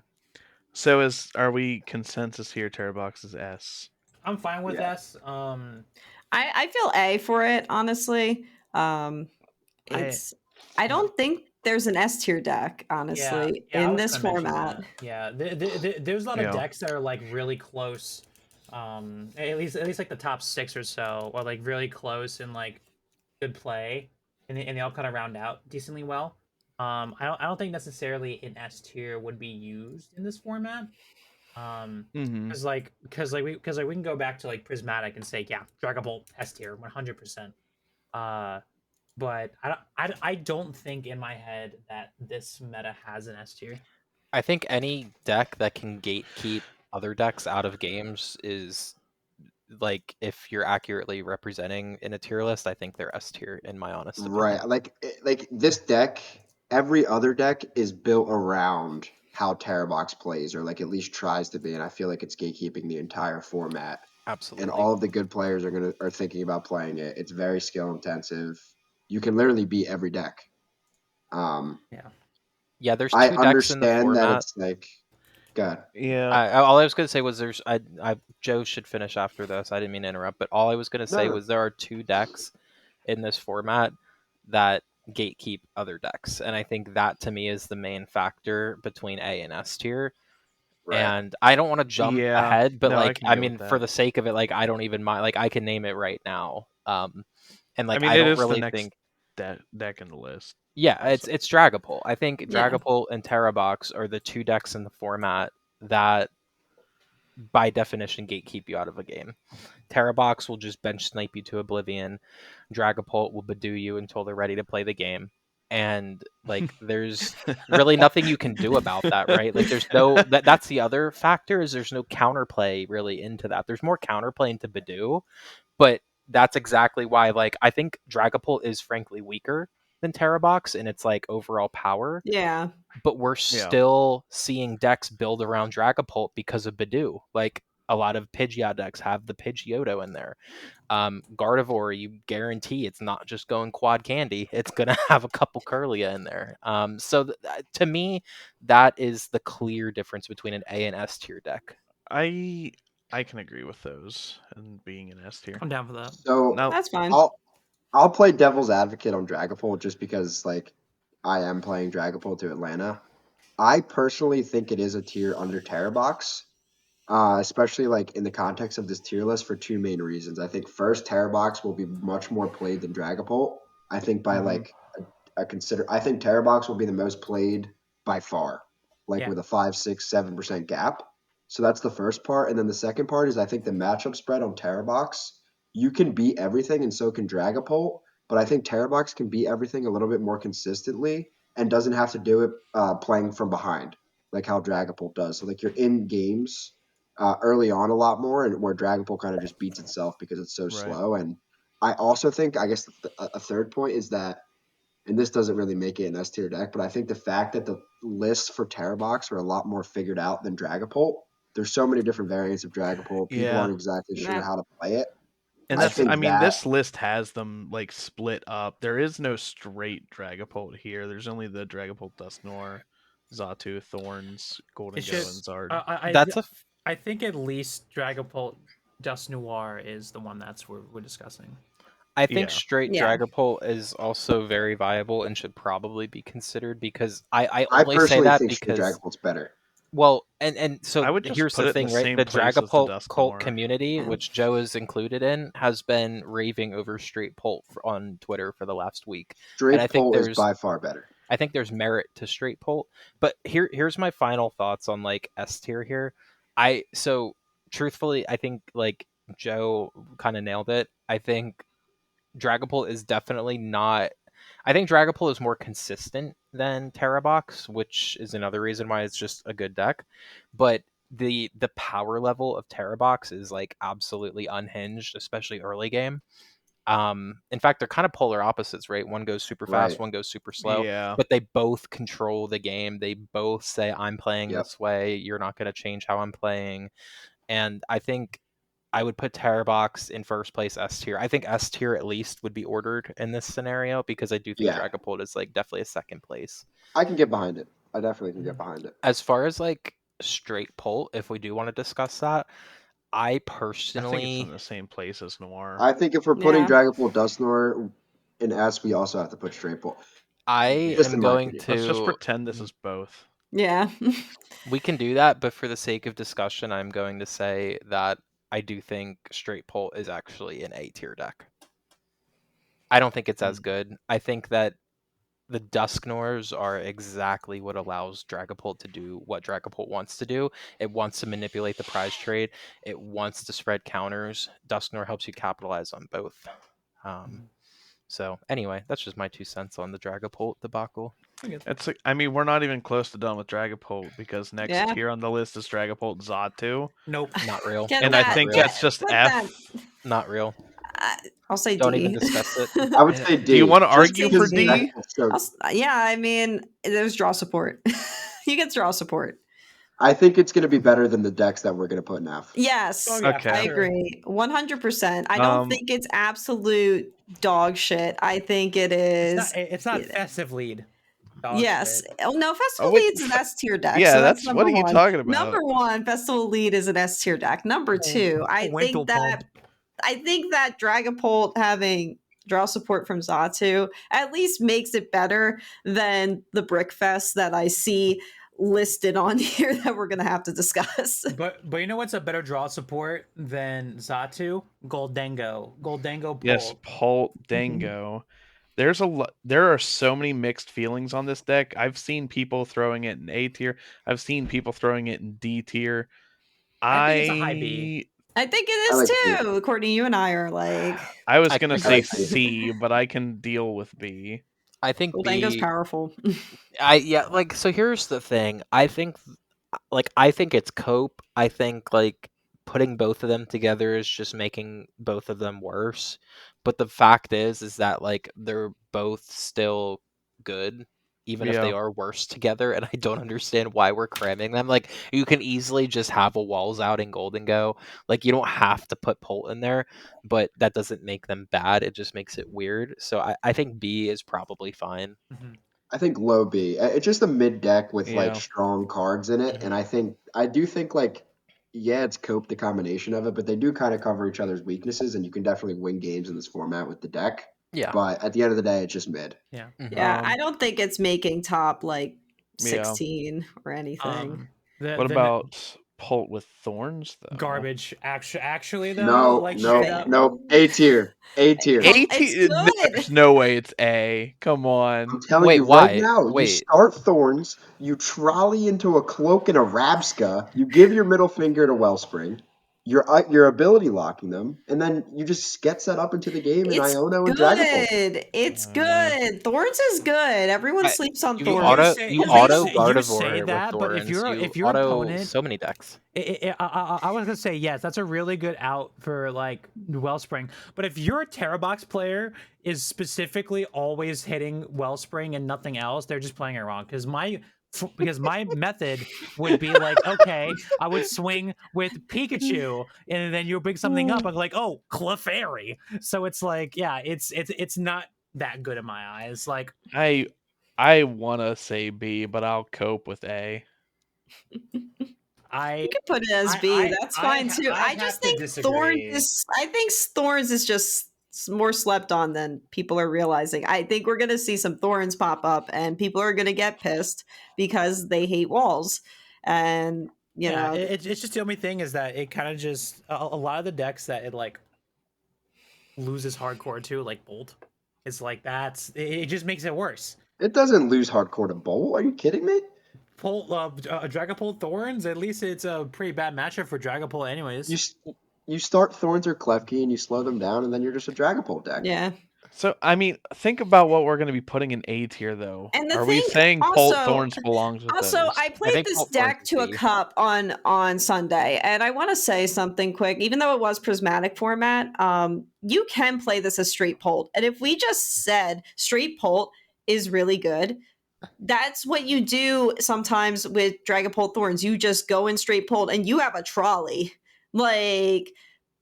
So are we consensus here? Terrabox is S. I'm fine with Yeah. S. I feel A for it, honestly. I don't think there's an S tier deck, honestly, I in was this gonna mention format. that. Yeah, there's a lot of Yeah. decks that are like really close. At least like the top 6 or so, or like really close and like good play, and they all kind of round out decently well. I don't think necessarily an S tier would be used in this format. Mhm. Because we can go back to like Prismatic and say, yeah, Dragon Ball S tier 100%. But I don't think in my head that this meta has an S tier. I think any deck that can gatekeep other decks out of games is like, if you're accurately representing in a tier list, I think they're S tier in my honest opinion. Right. Like this deck, every other deck is built around how Terrabox plays, or like at least tries to be, and I feel like it's gatekeeping the entire format. And Absolutely. all of the good players are thinking about playing it. It's very skill intensive. You can literally beat every deck. Yeah, there's I 2 decks in the understand that format. it's like, God. Yeah. All I was going to say was Joe should finish after this. I didn't mean to interrupt, but all I was going to say No. was there are 2 decks in this format that gatekeep other decks, and I think that to me is the main factor between A and S tier. Right. And I don't want to jump Yeah. ahead, but No, I like, can I go with mean, for that. the sake of it, like, I don't even mind. Like, I can name it right now. And I like, mean, I it don't is the really next think. deck in the list. Yeah, Also. it's Dragapult. I think Yeah. Dragapult and Terrabox are the 2 decks in the format that, by definition, gatekeep you out of a game. Terrabox will just bench snipe you to oblivion. Dragapult will Badoo you until they're ready to play the game. And like, there's really nothing you can do about that, right? Like, there's no that's the other factor, is there's no counterplay really into that. There's more counterplay into Badoo, but that's exactly why, like, I think Dragapult is frankly weaker than Terrabox in its like overall power, Yeah. but we're still seeing decks build around Dragapult because of Badoo. Like, a lot of Pidgeot decks have the Pidgeotto in there. Gardevoir, you guarantee it's not just going quad candy. It's going to have a couple Curlia in there. To me, that is the clear difference between an A and S tier deck. I can agree with those and being an S tier. I'm down for that. So Now, That's fine. I'll play devil's advocate on Dragapult just because like I am playing Dragapult to Atlanta. I personally think it is a tier under Terrabox, especially like in the context of this tier list for 2 main reasons. I think first, Terrabox will be much more played than Dragapult. I think by like I think Terrabox will be the most played by far, like Yeah. with a 5, 6, 7% gap. So that's the first part, and then the second part is I think the matchup spread on Terrabox, you can beat everything, and so can Dragapult. But I think Terrabox can beat everything a little bit more consistently and doesn't have to do it playing from behind like how Dragapult does. So like you're in games early on a lot more, and where Dragapult kind of just beats itself because it's so Right. slow. And I also think, I guess a third point is that and this doesn't really make it an S tier deck, but I think the fact that the lists for Terrabox are a lot more figured out than Dragapult. There's so many different variants of Dragapult. People Yeah. aren't exactly sure Yeah. how to play it. And I that's, think that- this list has them like split up. There is no straight Dragapult here. There's only the Dragapult Dusknoir, Xatu, Thorns, Golden It's Go, and just Zard. That's a I think at least Dragapult Dust Noir is the one we're discussing. I think Yeah. straight Yeah. Dragapult is also very viable and should probably be considered because I I only say personally that think Straight because Dragapult's better. well and so I would just here's put the it in thing, the right? same The place as the Dragapult Dusknoir. cult community, Yeah. which Joe is included in, has been raving over straight Pult on Twitter for the last week. Straight I think Pult is there's- by far better. I think there's merit to straight Pult. But here's my final thoughts on like S tier here. So truthfully, I think like Joe kind of nailed it. I think Dragapult is definitely not. I think Dragapult is more consistent than Terrabox, which is another reason why it's just a good deck. But the power level of Terrabox is like absolutely unhinged, especially early game. In fact, they're kind of polar opposites, right? One goes super fast, Right. one goes super slow. Yeah. But they both control the game. They both say, "I'm playing Yep. this way. You're not going to change how I'm playing." And I think I would put Terrabox in first place S tier. I think S tier at least would be ordered in this scenario because I do think Yeah. Dragapult is like definitely a second place. I can get behind it. I definitely can get behind it. As far as like straight Pult, if we do want to discuss that, I I think it's personally in the same place as Noir. I think if we're putting Yeah. Dragapult Dusknoir in S, we also have to put Straight Pult. I Just am in my going opinion. Let's just to pretend this is both. Yeah. we can do that, but for the sake of discussion, I'm going to say that I do think straight Pult is actually an A tier deck. I don't think it's as good. I think that the Dusknoirs are exactly what allows Dragapult to do what Dragapult wants to do. It wants to manipulate the prize trade. It wants to spread counters. Dusknoir helps you capitalize on both. So anyway, that's just my 2 cents on the Dragapult debacle. It's like, I mean, we're not even close to done with Dragapult because next Yeah. tier on the list is Dragapult Xatu. Nope. Not real. Get And that. I think Get- that's just put F. that- Not real. I'll say Don't D. even discuss it. I would say D. Do you want to just argue for because D? Dragapult's so- Yeah, I mean, there's draw support. You get draw support. I think it's going to be better than the decks that we're going to put in F. Yes, Oh, yeah, Okay. I sure. agree. 100%. I don't think it's absolute dog shit. I think it is. It's not festive lead. Dog Yes. shit. Oh no, Festival wait, Lead's an S tier deck. yeah, so that's number what are you one. talking about? Number one, Festival Lead is an S tier deck. Number two, I think that Dragapult having draw support from Xatu at least makes it better than the Brickfest that I see listed on here that we're gonna have to discuss. But you know what's a better draw support than Xatu? Goldengo. Goldengo Pult. Yes, Pult Dango. There are so many mixed feelings on this deck. I've seen people throwing it in A tier. I've seen people throwing it in D tier. I think it's a high B. I think it I is like too. Courtney, you and I are like I was I gonna can say agree. C, but I can deal with B. I think Goldango's B. powerful. So here's the thing. I think it's cope. I think like putting both of them together is just making both of them worse. But the fact is that like they're both still good, even if they Yeah. are worse together, and I don't understand why we're cramming them. Like you can easily just have a walls out in Golden Go. Like you don't have to put Pult in there, but that doesn't make them bad. It just makes it weird. So I think B is probably fine. I think low B. It's just a mid deck with like Yeah. strong cards in it, and I do think like it's cope the combination of it, but they do kind of cover each other's weaknesses, and you can definitely win games in this format with the deck. Yeah. But at the end of the day, it's just mid. Yeah. Yeah, Um, I don't think it's making top like Yeah. 16 or anything. What about Pult with Thorns though? garbage? Actually, though, No, like straight up. no, A tier, A tier. A It's tier? good. There's no way it's A. Come I'm on. telling Wait, you why? right now, you Wait. start Thorns, you trolley into a cloak and a Rabska, you give your middle finger to Wellspring. you're ability locking them, and then you just get set up into the game in It's Iono and Dragapult. good. It's good. Thorns is good. Everyone sleeps on You Thorns. auto you say Gardevoir with that, but if Thorns. if You your auto opponent, so many decks. I was gonna say yes, that's a really good out for like Wellspring. But if your Terrabox player is specifically always hitting Wellspring and nothing else, they're just playing it wrong. Because my method would be like, okay, I would swing with Pikachu, and then you bring something up. I'm like, oh, Clefairy. So it's like, yeah, it's not that good in my eyes. Like, I want to say B, but I'll cope with A. You can put it as B. That's fine too. I just think Thorns is just more slept on than people are realizing. I think we're gonna see some Thorns pop up, and people are gonna get pissed because they hate walls. And you know, it's just the only thing is that it kind of just a lot of the decks that it like loses hardcore to, like Bolt, it's like it just makes it worse. It doesn't lose hardcore to Bolt. Are you kidding me? Dragapult Thorns, at least it's a pretty bad matchup for Dragapult anyways. You start Thorns or Klefki and you slow them down, and then you're just a Dragapult deck. yeah. So, I mean, think about what we're going to be putting in A tier, though. And the Are we thing- saying also- Bolt Thorns belongs with Also, those? I played think this Bolt deck Thorns to a would be- cup on Sunday, and I want to say something quick. Even though it was prismatic format, you can play this as straight Polt. And if we just said straight Polt is really good, that's what you do sometimes with Dragapult Thorns. You just go in straight Polt, and you have a trolley. Like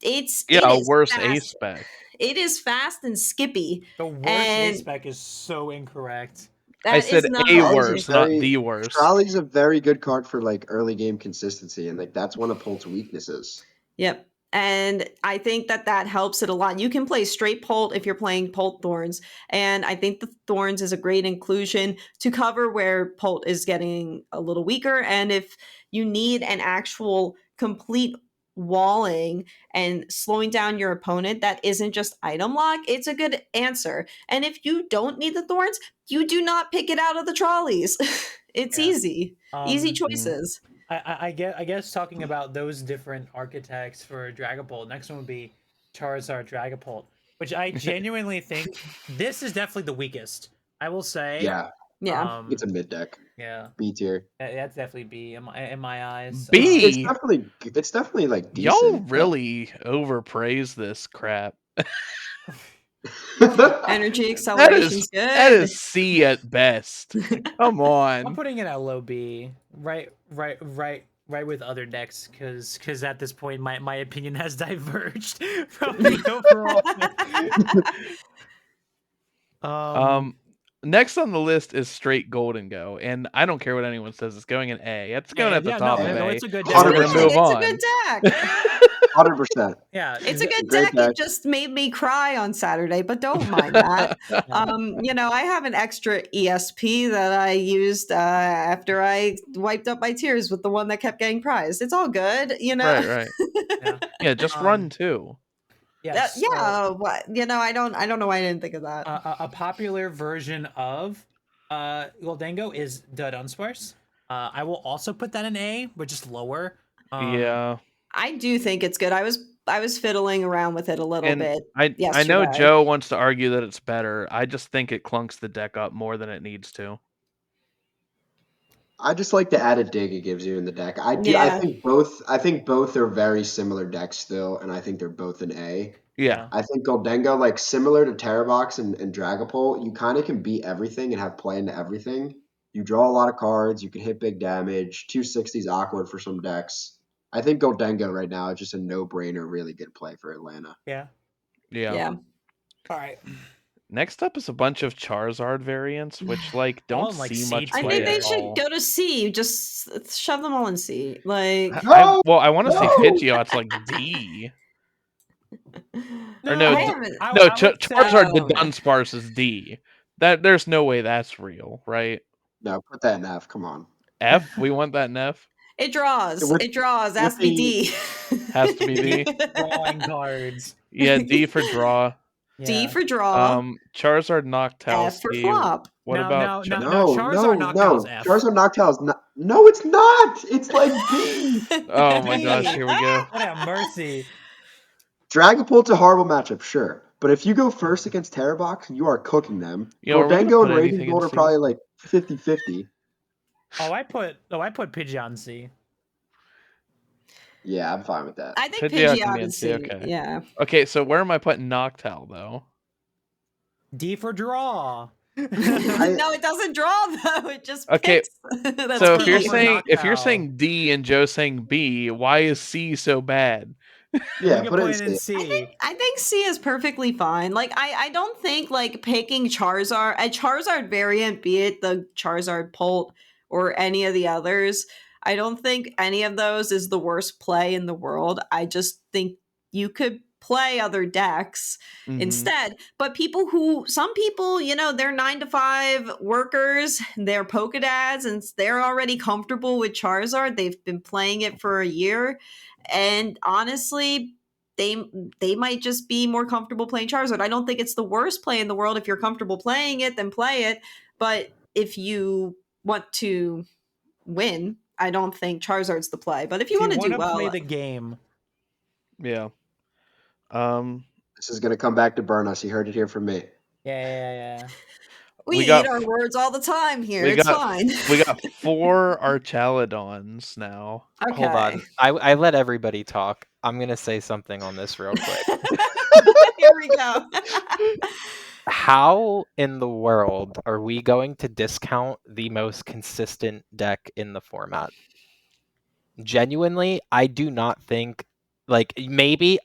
it is worse fast. A spec. It is fast and skippy. The worst And- A spec is so incorrect. That I is said not A what it worse, is. not the worst. Trolley's a very good card for like early game consistency, and like that's one of Polt's weaknesses. Yep. And I think that helps it a lot. You can play straight Polt if you're playing Polt Thorns. And I think the Thorns is a great inclusion to cover where Polt is getting a little weaker. And if you need an actual complete walling and slowing down your opponent that isn't just item lock, it's a good answer. And if you don't need the Thorns, you do not pick it out of the trolleys. It's Yeah. easy. Easy Um, choices. I guess talking about those different architects for Dragapult, next one would be Charizard Dragapult, which I genuinely think this is definitely the weakest. I will say. Yeah, Yeah. it's a mid deck, Yeah. B tier. That's definitely B in my eyes. B? It's definitely like decent. Y'all really overpraise this crap. Energy acceleration's good. That is C at best. Come I'm on. putting it at low B, right with other decks, because at this point my opinion has diverged from the overall. Next on the list is straight Golden Go, and I don't care what anyone says. It's going in A. It's going at the top of A. It's a good We're gonna deck. move It's on. a good deck. 100%. Yeah, It's a good great deck. deck. It just made me cry on Saturday, but don't mind that. I have an extra ESP that I used after I wiped up my tears with the one that kept getting prized. It's all good, Right. Yeah. Yeah, just run too. Yes. What I don't know why I didn't think of that. A popular version of Goldango is the Dunsparce. I will also put that in A, but just lower. Yeah. I do think it's good. I was fiddling around with it a little bit. I know yesterday. Joe wants to argue that it's better. I just think it clunks the deck up more than it needs to. I just like the added dig it gives you in the deck. I Yeah. think both are very similar decks still, and I think they're both an A. Yeah. I think Goldengo, like similar to Terrabox and Dragapult, you kind of can beat everything and have play into everything. You draw a lot of cards, you can hit big damage. 260 is awkward for some decks. I think Goldengo right now is just a no-brainer, really good play for Atlanta. Yeah. Yeah. All right. Next up is a bunch of Charizard variants, which don't All in, like, see C much tier. I play think they at should all. go to C. Just shove them all in C. Like I want to see No! Pidgeot's like D. Or no, I haven't. Charizard the Dunsparce is D. There's no way that's real, right? No, put that in F. Come on. F? We want that in F? It draws. With- It draws. Has to be D. Has to be D? Drawing cards. Yeah, D for draw. D Yeah. for draw. Charizard Noctowl. F for C. flop. What Now- about now- No, Charizard no, Noctowl's no. F. Charizard Noctowl is not. No, it's not. It's like B. Oh my B. gosh, here we go. What a mercy. Dragapult's a horrible matchup, sure. But if you go first against Terrabox, you are cooking them. Yo, are we gonna Gordengo put and Raging anything in Bolt are C? probably like 50-50. Oh, I put Pidgeot in C. Yeah, I'm fine with that. I think Pidgeot can Pidgeot be in is C, C. okay. Yeah. Okay, so where am I putting Noctowl though? D for draw. No, it doesn't draw though. It just Okay, picks. That's So for if you're P. Noctowl. saying D and Joe's saying B, why is C so bad? Yeah, we can put it put in it in C. C. I think C is perfectly fine. Like I don't think like picking a Charizard variant, be it the Charizard Bolt or any of the others, I don't think any of those is the worst play in the world. I just think you could play other decks Mhm. instead. But some people, they're 9-to-5 workers, they're Pokedads, and they're already comfortable with Charizard. They've been playing it for a year. And honestly, they might just be more comfortable playing Charizard. I don't think it's the worst play in the world. If you're comfortable playing it, then play it. But if you want to win, I don't think Charizard's the play. But if you want to do well, play the game. Yeah. This is going to come back to burn us. You heard it here from me. Yeah. we we eat got- our words all the time here. we It's got- fine. We got 4 Archaludons now. Okay. Hold on. I let everybody talk. I'm gonna say something on this real quick. Here we go. How in the world are we going to discount the most consistent deck in the format? Genuinely, I do not think maybe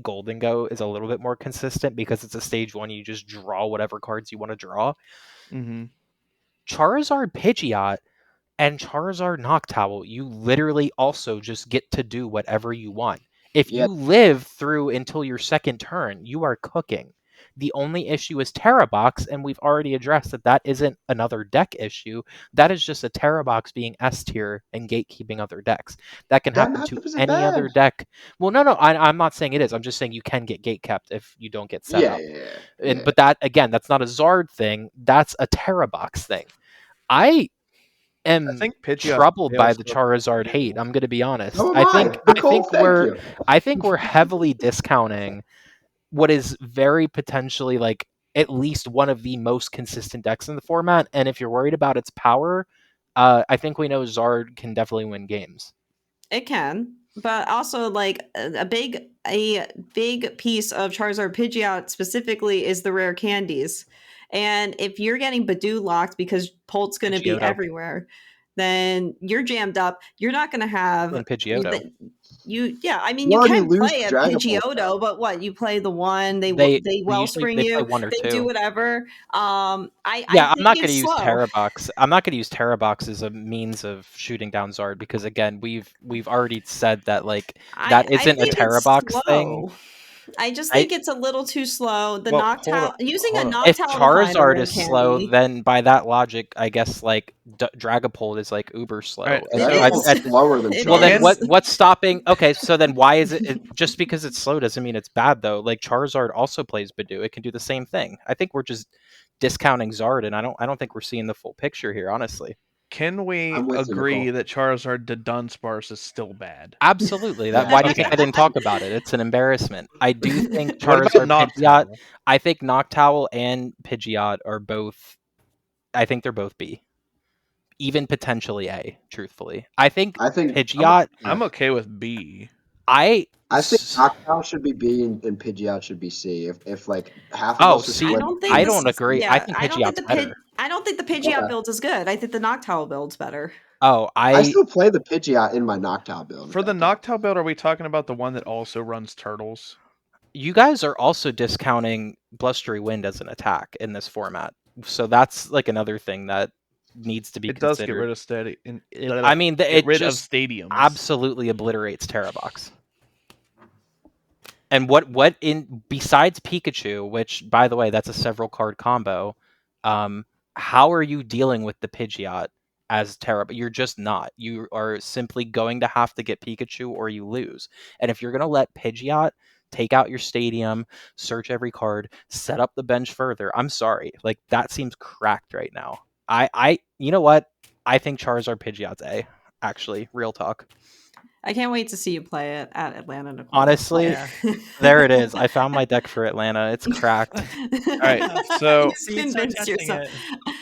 Golden Go is a little bit more consistent because it's a stage 1, you just draw whatever cards you want to draw. Mm-hmm. Charizard Pidgeot and Charizard Noctowl, you literally also just get to do whatever you want. If Yep. you live through until your second turn, you are cooking. The only issue is Terrabox, and we've already addressed that isn't another deck issue. That is just a Terrabox being S tier and gatekeeping other decks. That can That happen to matchup isn't any bad. other deck. Well, no, I'm not saying it is. I'm just saying you can get gatekept if you don't get set Yeah, up. yeah. But that, again, that's not a Zard thing. That's a Terrabox thing. I am I think Pidgeot troubled by fails the to- Charizard hate. I'm going to be honest. So am I think Nicole, thank you. I think we're heavily discounting what is very potentially at least one of the most consistent decks in the format. And if you're worried about its power, I think we know Zard can definitely win games. It can, but also a big piece of Charizard Pidgeot specifically is the rare candies. And if you're getting Badoo locked because Polt's going to be Pidgeotto. everywhere, then you're jammed up. You're not going to have And Pidgeotto. you You already can lose play to a Dragon Ball, Pidgeotto, though. but what, you play the one, they usually wellspring they you, play one or they two. do whatever. I I'm think not going to it's use slow. Terrabox. I'm not going to use Terrabox as a means of shooting down Zard because again, we've already said that that isn't a think it's Terrabox thing. slow. I just think it's a little too slow. The Well, hold Noctowl, on, using hold a on. Noctowl If to find a Charizard rare is slow, candy- then by that logic, I guess Dragapult is uber slow. Right, And It so is. Dragonbolt's slower than It well, then is. what's stopping? Okay, so then why is it just because it's slow doesn't mean it's bad though? Like Charizard also plays Badoo; it can do the same thing. I think we're just discounting Zard, and I don't think we're seeing the full picture here, honestly. Can we I'm with you, agree Nicole. that Charizard to Dunsparce is still bad? Absolutely. Yeah. Why do you think I didn't talk about it? It's an embarrassment. I do think What about Charizard Pidgeot. Noctowl? I think Noctowl and Pidgeot are both. I think they're both B, even potentially A. Truthfully, I think Pidgeot. I'm okay with B. I think Noctowl should be B and Pidgeot should be C. If half of us are see, I split- don't think. I don't agree. I think I don't Pidgeot's think better. I don't think the Pidgeot build is good. I think the Noctowl build's better. Oh, I still play the Pidgeot in my Noctowl build. For if the that counts. Noctowl build, are we talking about the one that also runs turtles? you guys are also discounting Blustery Wind as an attack in this format. So that's another thing that needs to be It does considered. get rid of steady. I mean, it rid just of stadiums. absolutely obliterates Terrabox. And what in besides Pikachu, which by the way, that's a several card combo, how are you dealing with the Pidgeot as Terrabox? You're just not. You are simply going to have to get Pikachu or you lose. And if you're gonna let Pidgeot take out your stadium, search every card, set up the bench further. I'm sorry. Like, that seems cracked right now. You know what? I think Charizard Pidgeot's A. Actually, real talk. I can't wait to see you play it at Atlanta, Nicole. Honestly, Yeah. there it is. I found my deck for Atlanta. It's cracked. All right, so See, it's not Convince testing yourself. it.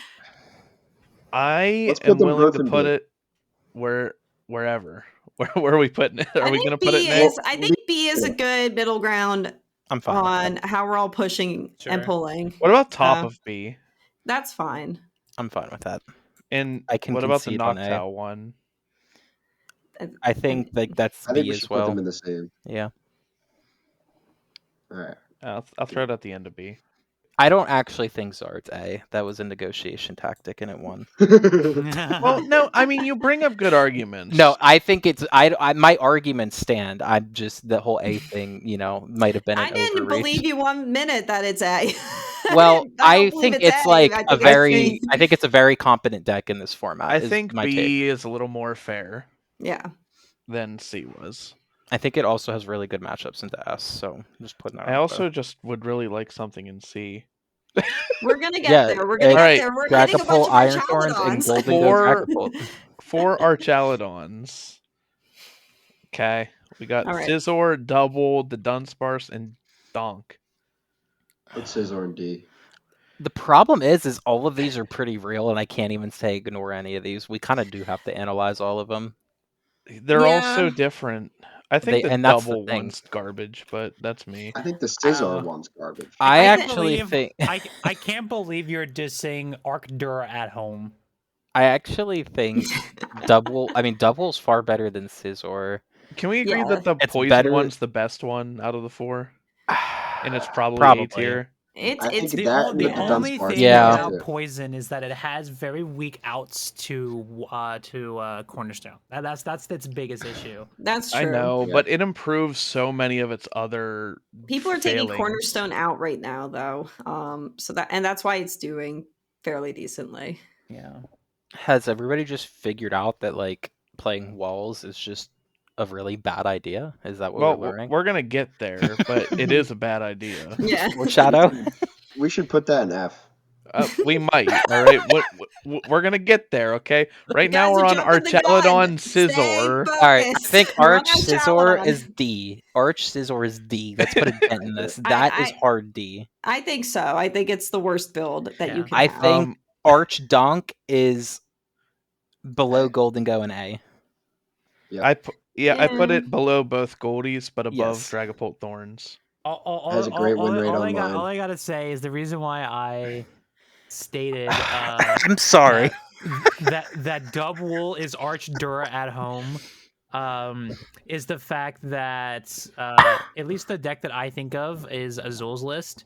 I Let's am put them willing both to in put B. it wherever. Where are we putting it? Are I we think going to put it B next? is. I think B is a good middle ground I'm fine. with on that. how we're all pushing and Sure. pulling. What about top Uh, of B? That's fine. I'm fine with that. And I can what about the concede on A. Noctowl one? I think like that's I think B we as should put them well. in the same. Yeah. All right. I'll throw it at the end of B. I don't actually think Zard's A. That was a negotiation tactic and it won. Well, no, I mean you bring up good arguments. No, I think it's my arguments stand. I'm just the whole A thing, might have been an I didn't overreach. believe you 1 minute that it's A. Well, I don't believe think it's A. like I a think it's very B. I think it's a very competent deck in this format. I is think my B take. is a little more fair Yeah. than C was. I think it also has really good matchups into S, so I'm just putting that I out also there. just would really like something in C. We're gonna get Yeah, there. We're gonna All get right. there. We're getting a bunch Dragapult, of our Iron Thorns, and Chaladons. Golden Four- Goat Dragapult. 4 Archaludons. Okay. We got All right. Scizor, Double, the Dunsparce, and Donk. Put Scizor in D. The problem is all of these are pretty real, and I can't even say ignore any of these. We kind of do have to analyze all of them. They're all Yeah. so different. I think the And that's the Double thing. one's garbage, but that's me. I think the Scizor Uh, one's garbage. I I actually believe- think I can't believe you're dissing Arcdura at home. I actually think Double's far better than Scizor. Can we agree Yeah. that the It's Poison better- one's the best one out of the 4? And it's probably Probably. A tier? It's I think it's The, that the with the only Dunsparce thing Yeah. about too. Poison is that it has very weak outs to Cornerstone. That's its biggest issue. that's true. I know, Yeah. but it improves so many of its other People are taking failings. Cornerstone out right now, though. So that's why it's doing fairly decently. Yeah. Has everybody just figured out that like playing walls is just a really bad idea? Is that what Well, we're learning? we're gonna get there, but it is a bad idea. Yeah. Or Shadow? We should put that in F. We might. All right, we're gonna get there. Okay. Right now Guys we're are on jumping the Archaludon gun. Stay Scizor. focused. All right, I think We're on Arch Scizor Archaludon. is D. Arch Scizor is D. Let's put a dent in this. That is I- hard D. I think so. I think it's the worst build that Yeah. you can I have. think Arch Donk is below Golden Go and A. I put Yeah. it below both Goldies, but above Yes. Dragapult Thorns. Has a great win rate all online. I gotta say is the reason why I stated I'm sorry. that Double is Archdura at home is the fact that at least the deck that I think of is Azul's list.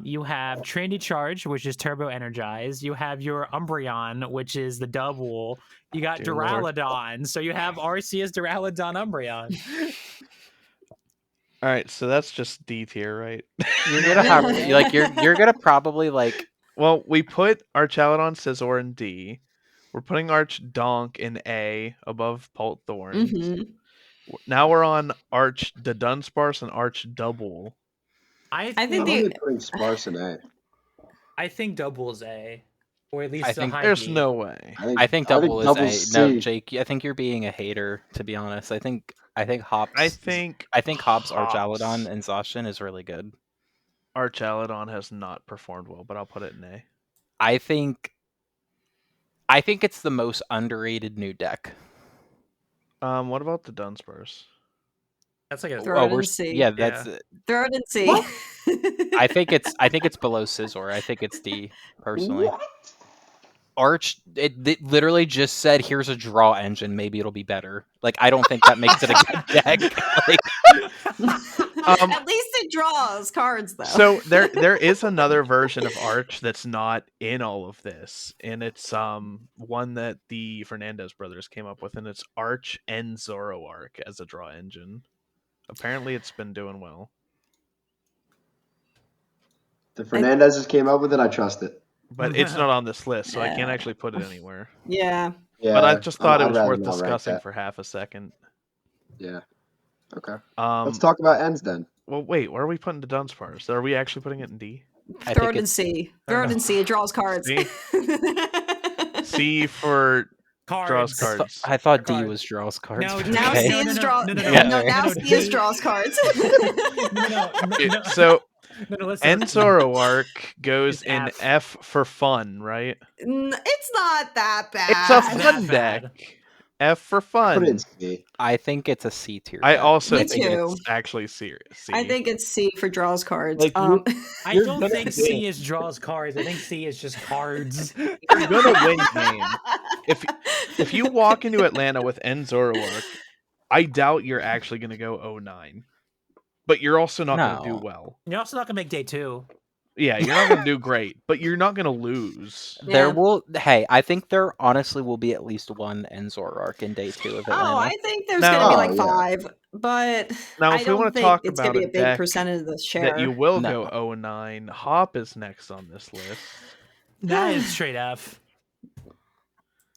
You have Trinity Charge, which is Turbo Energize. You have your Umbreon, which is the Double. You got Dear Lord. Duraludon, so you have Arceus, Duraludon, Umbreon. All right, so that's just D tier, right? You're gonna have you're gonna probably like Well, we put Archaludon Scizor in D. We're putting Arch Donk in A above Pult Thorns. Mhm. Now we're on Arch the Dunsparce and Arch Double. I think think the- I'm only putting Sparse in A. I think Double is A, or at least I a think high There's D. no way. I think Double is A. Double's No, C. Jake, I think you're being a hater, to be honest. I think Hops I think Hops Archaludon and Zacian is really good. Archaludon has not performed well, but I'll put it in A. I think it's the most underrated new deck. What about the Dunsparce? That's like a Throw it in C. Yeah, that's Throw it in C. I think it's below Scizor. I think it's D personally. What? Arch it literally just said here's a draw engine, maybe it'll be better. Like I don't think that makes it a good deck. Like, At least it draws cards, though. So there is another version of Arch that's not in all of this, and it's one that the Fernandez brothers came up with, and it's Arch and Zoroark as a draw engine. Apparently, it's been doing well. The Fernandezes came up with it. I trust it. But it's not on this list, so I can't Yeah. actually put it anywhere. Yeah. Yeah, But I just thought it I'd was rather worth not rank discussing that. for half a second. Yeah. Okay. Um, Let's talk about ends then. Well, wait. Where are we putting the Dunsparce? Are we actually putting it in D? I Throw think it in it's C. Fair Throw it in enough. C. It draws cards. C? C for draws Cards. cards. I thought D Card. was draws cards. No, but Now okay. C is draw. no, Now C is D- draws cards. No. So Listen. Enzoroark goes It's in F. F for fun, right? It's not that bad. It's a that fun bad. deck. F for fun. Put it in C. I think it's a C tier. I deck. also Me think too. it's actually serious. C. I think it's C for draws cards. Like, I You're don't gonna think win. C is draws cards. I think C is just cards. You're gonna win games. If you walk into Atlanta with Enzoroark, I doubt you're actually gonna go 0-9. But you're also not gonna do No. well. You're also not gonna make day 2. Yeah, you're not gonna do great, but you're not gonna lose. There Yeah. will. Hey, I think there honestly will be at least one Enzoroark in day 2 of Atlanta. Oh, I think there's Now- going to be like Oh, yeah. 5, but Now, I if we don't want to think talk it's going about to be a a big deck percentage of the share. that you will No. go 0-9, Hop is next on this list. That is straight F.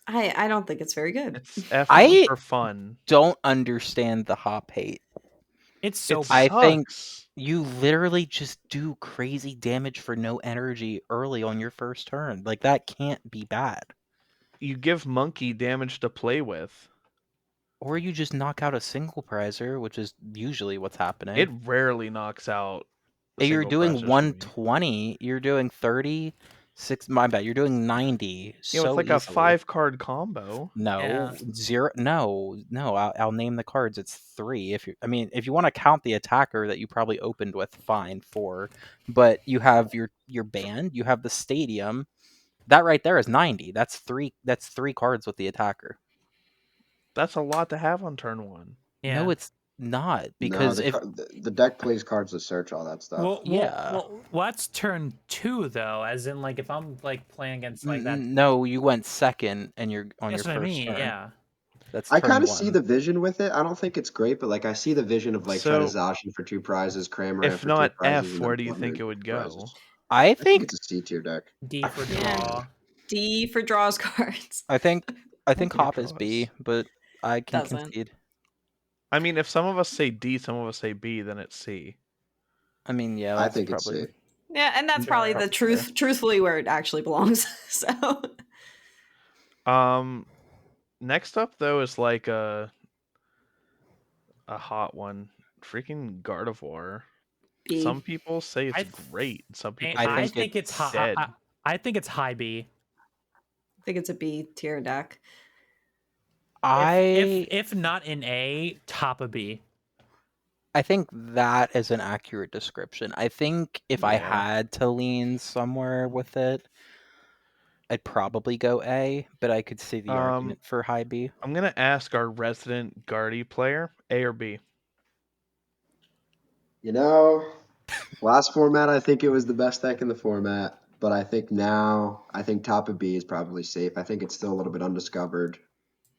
I don't think it's very good. It's F I- for fun. Don't understand the hop hate. It's so It I bad. think- sucks. You literally just do crazy damage for no energy early on your first turn. Like that can't be bad. You give Monkey damage to play with. Or you just knock out a single prizer, which is usually what's happening. It rarely knocks out. the You're single doing pressures for me. 120. You're doing 30. My bad. You're doing 90. Yeah, so it's like a easily. 5-card combo. No, Yeah. 0. No. I'll name the cards. It's 3. If you want to count the attacker that you probably opened with, fine, 4. But you have your band. You have the stadium. That right there is 90. That's 3. That's 3 cards with the attacker. That's a lot to have on turn 1. Yeah. No, it's not because if the deck plays cards to search all that stuff. Well, that's turn 2 though. As in, like, if I'm like playing against like that. no, you went second and you're on That's your what I first mean. turn. Yeah. That's I turn kind of 1. see the vision with it. I don't think it's great, but like I see the vision of like So, Zacian for 2 prizes, Kramer If for not 2 prizes. F, and where then do you think Blender it would for go? prizes. I I think think it's a C tier deck. D for Yeah. draw. D for draws cards. I think think it Hop is draws. B, but I can Doesn't. concede. I mean, if some of us say D, some of us say B, then it's C. I mean, yeah, I that's think it's probably C. Yeah, and that's Sure. probably the truthfully where it actually belongs. So Next up though is like a hot one. Freaking Gardevoir. B. Some people say it's I great. Some people I, say I it's think it's high. dead. I think it's high B. I think it's a B tier deck. If not in A, top of B. I think that is an accurate description. I think if I Yeah. had to lean somewhere with it, I'd probably go A, but I could see the argument for high B. I'm gonna ask our resident Guardy player, A or B. You know, last format I think it was the best deck in the format, but I think now top of B is probably safe. I think it's still a little bit undiscovered.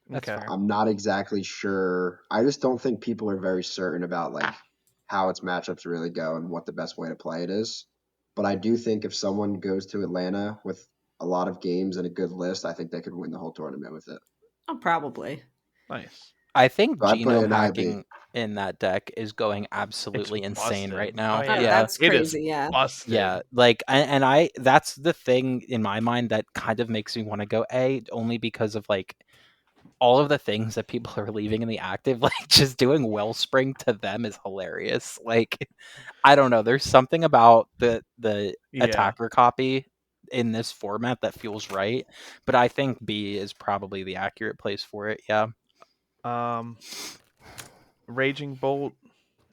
That's Okay. fair. I'm not exactly sure. I just don't think people are very certain about like how its matchups really go and what the best way to play it is. But I do think if someone goes to Atlanta with a lot of games and a good list, I think they could win the whole tournament with it. Oh, probably. Nice. I think So I'd put it genome in high B. hacking in that deck is going absolutely insane busted. right now. Oh, yeah. Oh, yeah. that's It is crazy. Yeah. busted. Yeah, like and I that's the thing in my mind that kind of makes me want to go A, only because of like all of the things that people are leaving in the active, like just doing Wellspring to them is hilarious. Like I don't know, there's something about the Yeah. attacker copy in this format that feels right, but I think B is probably the accurate place for it. Yeah. Raging Bolt,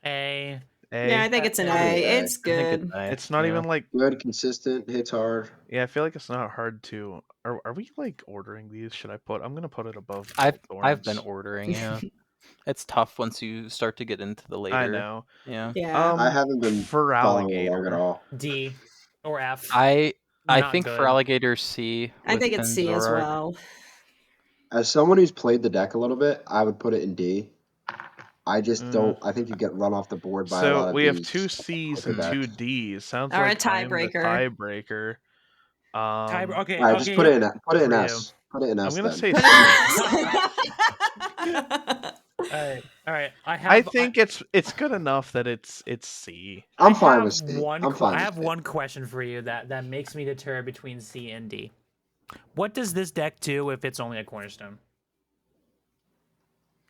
A. A. Yeah, I think it's an A. A. It's I think good. A, It's not yeah. even like Good, consistent, hits hard. yeah. I feel like it's not hard to. Are we like ordering these? Should I put? I'm gonna put it above. I've Bolt been Thorns. ordering, yeah. It's tough once you start to get into the later. I know. Yeah. Yeah. I haven't been for following along at alligator. all. D. Or F. I Not think good. for alligator C. I with think it's C as Enzora. well. As someone who's played the deck a little bit, I would put it in D. I just don't. I think you get run off the board by a lot So of we have these 2 C's quicker and 2 decks. D's. Sounds All like right, I am the tiebreaker. tiebreaker. Okay. All right, just put it in. Put it in For you. S. Put it in S. I'm gonna then. say Put C. it in. All right. I think it's good enough that it's C. I'm fine with C. I have one question for you that makes me deter between C and D. What does this deck do if it's only a cornerstone?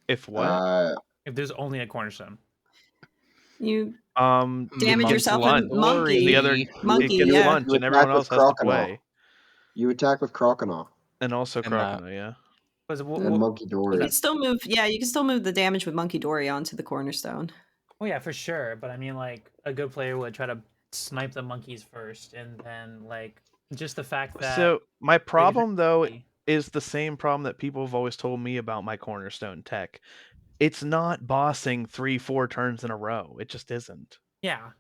If what? If there's only a cornerstone. You Damage damage yourself with monkey. The other monkey, it gets yeah. lunch, You and everyone attack else with has to Croconaw. play. You attack with Croconaw And also And Croconaw, yeah. and Monkey You Dory. can still move. Yeah, you can still move the damage with Monkey Dory onto the cornerstone. Oh yeah, for sure. But I mean, like a good player would try to snipe the monkeys first, and then like just the fact that. So my problem though monkey- is the same problem that people have always told me about my cornerstone tech. It's not bossing 3-4 turns in a row. It just isn't. Yeah.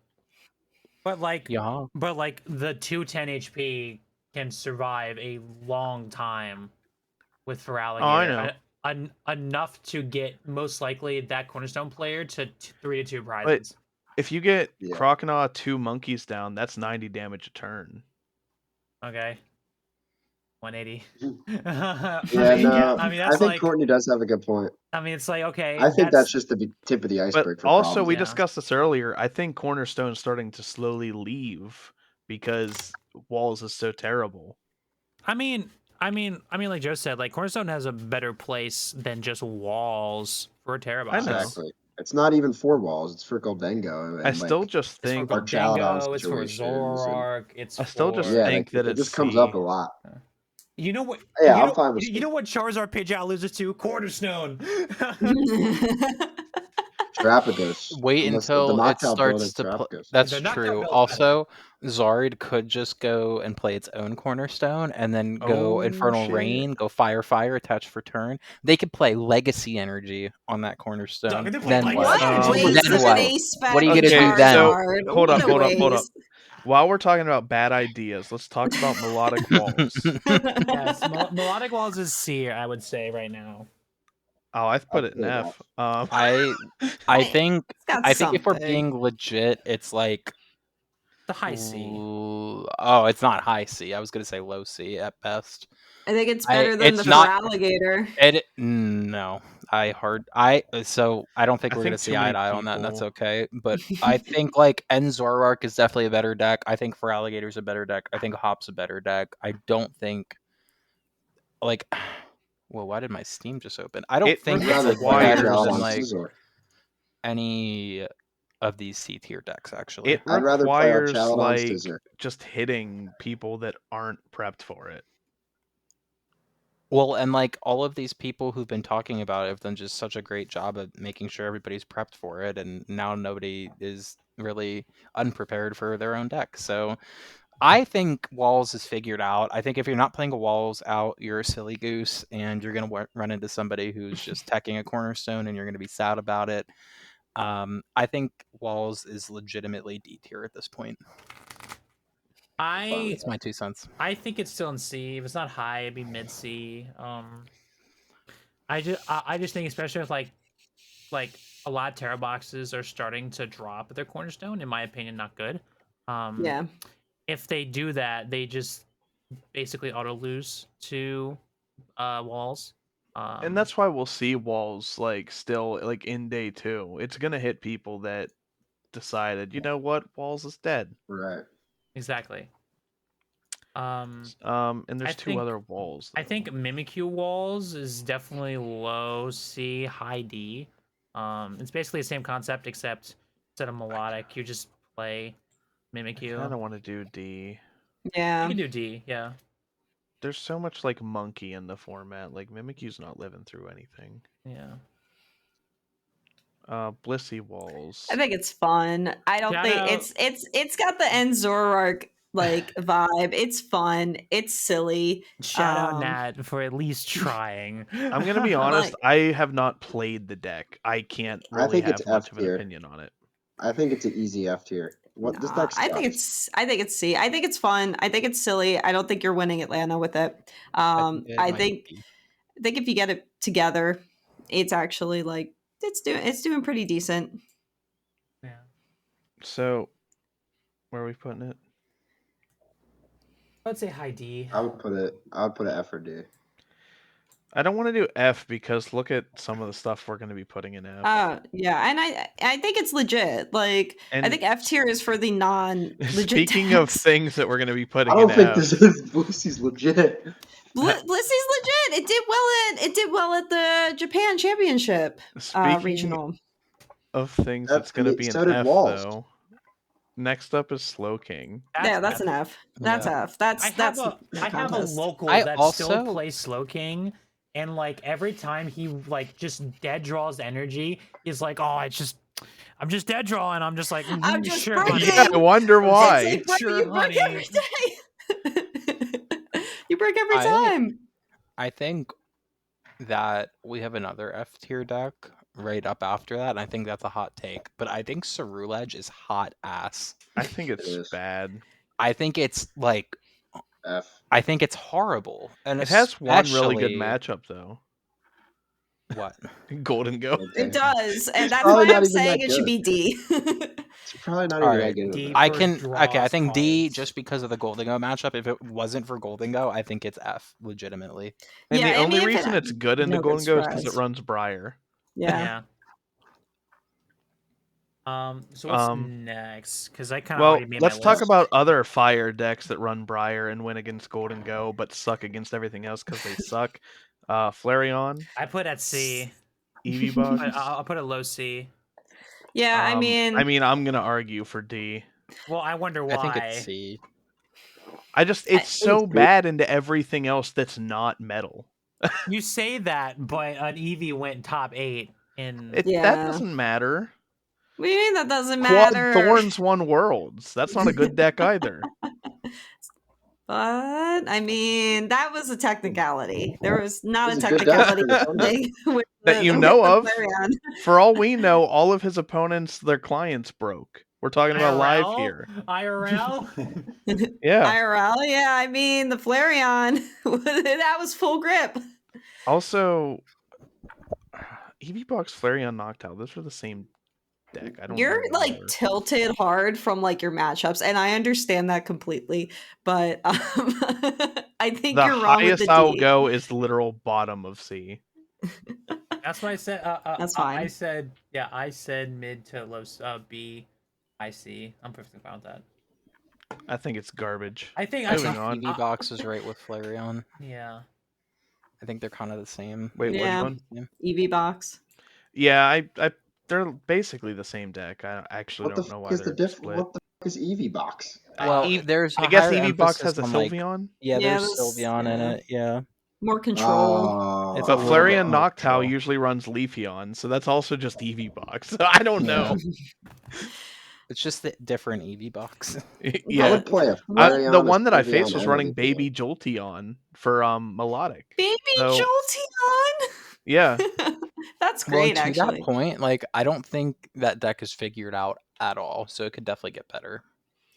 But like, Yeah. the 210 HP can survive a long time with for alligator. I know. Enough to get most likely that cornerstone player to 3-2 But prizes. if you get Yeah. Croconaw 2 monkeys down, that's 90 damage a turn. Okay. 180. Yeah, no. I mean, I that's think like. Courtney does have a good point. I mean, it's like okay. I think that's just the tip of the But iceberg for also, problems. we Yeah. discussed this earlier. I think Cornerstone's starting to slowly leave because Walls is so terrible. I mean, like Joe said, like Cornerstone has a better place than just walls for a Terra box. I know. Exactly. It's not even for Walls. It's for Goldango. I still just It's for think our Chaladon Goldango, it's for situations and- Zoroark, it's I still for... just Yeah, think that it it's just comes C. up a lot. You know what? Yeah, you I'm know, fine with you know what Charizard page out loses to? Cornerstone. Terrapagos. Wait Unless until the it knockout build starts is to play. Terrapagos. That's The knockout true. build's Also, Zard could just go and play its own cornerstone and then go Oh, Infernal shit. Rain, go Fire, attach for turn. They could play Legacy Energy on that cornerstone. Dog, they play Then Legacy what? What a Um, waste Then of what? an ace spec What are you for gonna do Okay, then? so Charizard? hold up, What a hold up, hold up. waste. While we're talking about bad ideas, let's talk about melodic walls. Yes, melodic walls is C, I would say right now. Oh, I've put I'll it in put it F. I think It's got if we're something. being legit, it's like The high C. Oh, it's not high C. I was gonna say low C at best. I think it's better than it's the not- Feraligatr. No, so I don't think I we're think gonna see too eye many to eye on that, and that's people- okay. But I think like Zoroark is definitely a better deck. I think Feraligator's a better deck. I think Hop's a better deck. I don't think like well, why did my Steam just open? I don't It think I'd it's rather like play better requires- than Chaladon like Scizor. any of these C tier decks actually. It I'd rather play our requires Chaladon like Scizor. just hitting people that aren't prepped for it. Well, and like all of these people who've been talking about it have done just such a great job of making sure everybody's prepped for it, and now nobody is really unprepared for their own deck. So I think Walls is figured out. I think if you're not playing a Walls out, you're a silly goose, and you're going to run into somebody who's just teching a cornerstone, and you're going to be sad about it. I think Walls is legitimately D tier at this point. That's my 2 cents. I think it's still in C. If it's not high, it'd be mid C. I just think, especially if like a lot of Terra boxes are starting to drop their cornerstone. In my opinion, not good. Yeah. If they do that, they just basically auto lose to walls. And that's why we'll see walls like still like in day 2. It's gonna hit people that decided, you know what, walls is dead. Right. exactly. And there's I 2 think- other walls. I think Mimikyu walls is definitely low C, high D. It's basically the same concept except instead of melodic, you just play I Mimikyu. kind of want to do D. You Yeah. can do D, yeah. There's so much like monkey in the format. Like Mimikyu's not living through anything. Yeah. Blissey walls. I think it's fun. I don't Shout think out- it's got the Zoroark like vibe. It's fun. It's silly. Shout out Um, Nat for at least trying. I'm gonna be honest. I have not played the deck. I can't I really think have it's much F of an tier. opinion on it. I think it's an easy F tier. What this nah, deck I think sucks. it's C. I think it's fun. I think it's silly. I don't think you're winning Atlanta with it. I might think be. if you get it together, it's actually like it's doing pretty decent. Yeah. So, where are we putting it? I'd say high D. I would put an F or D. I don't want to do F because look at some of the stuff we're going to be putting in F. Yeah, and I think it's legit. Like, I And think F tier is for the non-legit speaking of decks. things that we're going to be putting I don't in think F, this is Blissy's legit. Blissy's legit. It did well at the Japan Championship speaking regional. of things that's going to be so an did F, Walls. though. Next up is Slow King. That's an F. That's Yeah. F. That's I have a contest. local I that still also- plays Slow King, and like every time he like just dead draws energy, he's like, "Oh, I'm just dead drawing." I'm just like, I'm just sure, broken. honey." Yeah, I wonder why. It's like, bro, Sure, you break honey. every day. You break every time. I think that we have another F tier deck right up after that, and I think that's a hot take. But I think Cerulege is hot ass. I think it's It is. bad. I think it's like F. I think it's horrible. And It has one really good especially- matchup, though. What? Golden Go. It does, and that's probably why not I'm even saying that it should be D. It's probably not All even right, that good. D. Of a I for can okay. I draws think D cards. just because of the Golden Go matchup. If it wasn't for Golden Go, I think it's F legitimately. And Yeah, the I only mean, if reason it- it's good in no the good Golden Go is because it surprise. runs Briar. Yeah. So what's Um, next? Because I kind of Well, already made my let's talk list. about other fire decks that run Briar and win against Golden Go, but suck against everything else because they suck. Flareon, I put at C. Eevee Bugs. I'll put a low C. Yeah, I mean, I'm gonna argue for D. Well, I wonder why. I think it's C. It's so bad into everything else that's not metal. You say that, but an Eevee went top 8 in. That Yeah. doesn't matter. what do you mean that doesn't Quad matter? Thorns won Worlds. That's not a good deck either. But I mean, that was a technicality. There was not It a was a good deck. technicality with something with That you with know the of. Flareon. For all we know, all of his opponents, their clients broke. We're talking about live IRL? here. IRL? Yeah. IRL, yeah. I mean, the Flareon that was full grip. Also, Eevee Box, Flareon, Noctowl. Those are the same deck. I don't. You're know like why. tilted hard from like your matchups, and I understand that completely. But I think The you're wrong with highest the I'll D. go is the literal bottom of C. That's why I said. That's fine. I said mid to low B. I C. I'm perfectly fine with that. I think it's garbage. I think Moving I on. Eevee Box is right with Flareon. Yeah. I think they're kind of the same. Wait, Yeah. which one? EV box. Yeah, they're basically the same deck. I actually What the don't know fuck why is the they're difference? split. What the fuck is Eevee Box? Well, E- there's. I a guess higher Eevee Box has a emphasis on, like- Sylveon, Yeah, Yeah, there's this- Sylveon in yeah. it. Yeah. More control. Oh, but a Flareon little bit more Noctowl control. usually runs Leafeon, so that's also just Eevee Box. So I don't know. It's just the different Eevee Box. I Yeah, would play a the Flareon, one that I Sylveon, faced was and a running Leafeon. Baby Jolteon for Melodic. Baby So- Jolteon. Yeah, That's Well, great, to actually. that point, like I don't think that deck is figured out at all, so it could definitely get better.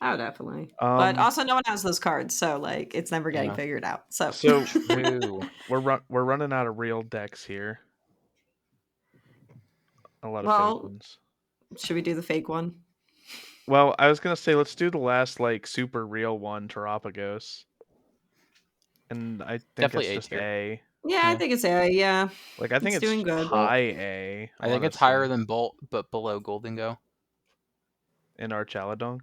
Oh, definitely. But Um, also, no one has those cards, so like it's never getting Yeah. figured out. So, So True. we're running out of real decks here. A lot of Well- fake ones. should we do the fake one? Well, I was gonna say let's do the last like super real one, Terapagos. And I think Definitely it's A just tier. A. Yeah, I Yeah. think it's A. Yeah, Like I think It's it's doing good. high A. I think it's higher honestly, than Bolt, but below Golden Go. in Archaladonk.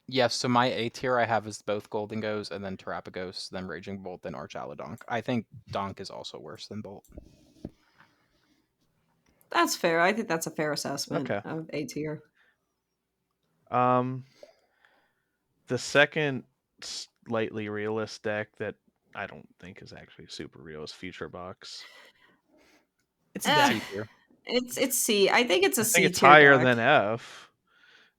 Yes, so my A tier I have is both Golden Goes and then Terapagos, then Raging Bolt, then Archaladonk. I think Donk is also worse than Bolt. that's fair. I think that's a fair assessment Okay. of A tier. The second slightly realist deck that I don't think is actually super real is Future Box. It's Eh. a C deck. tier. It's C. I think it's a I C think it's tier higher deck. than F.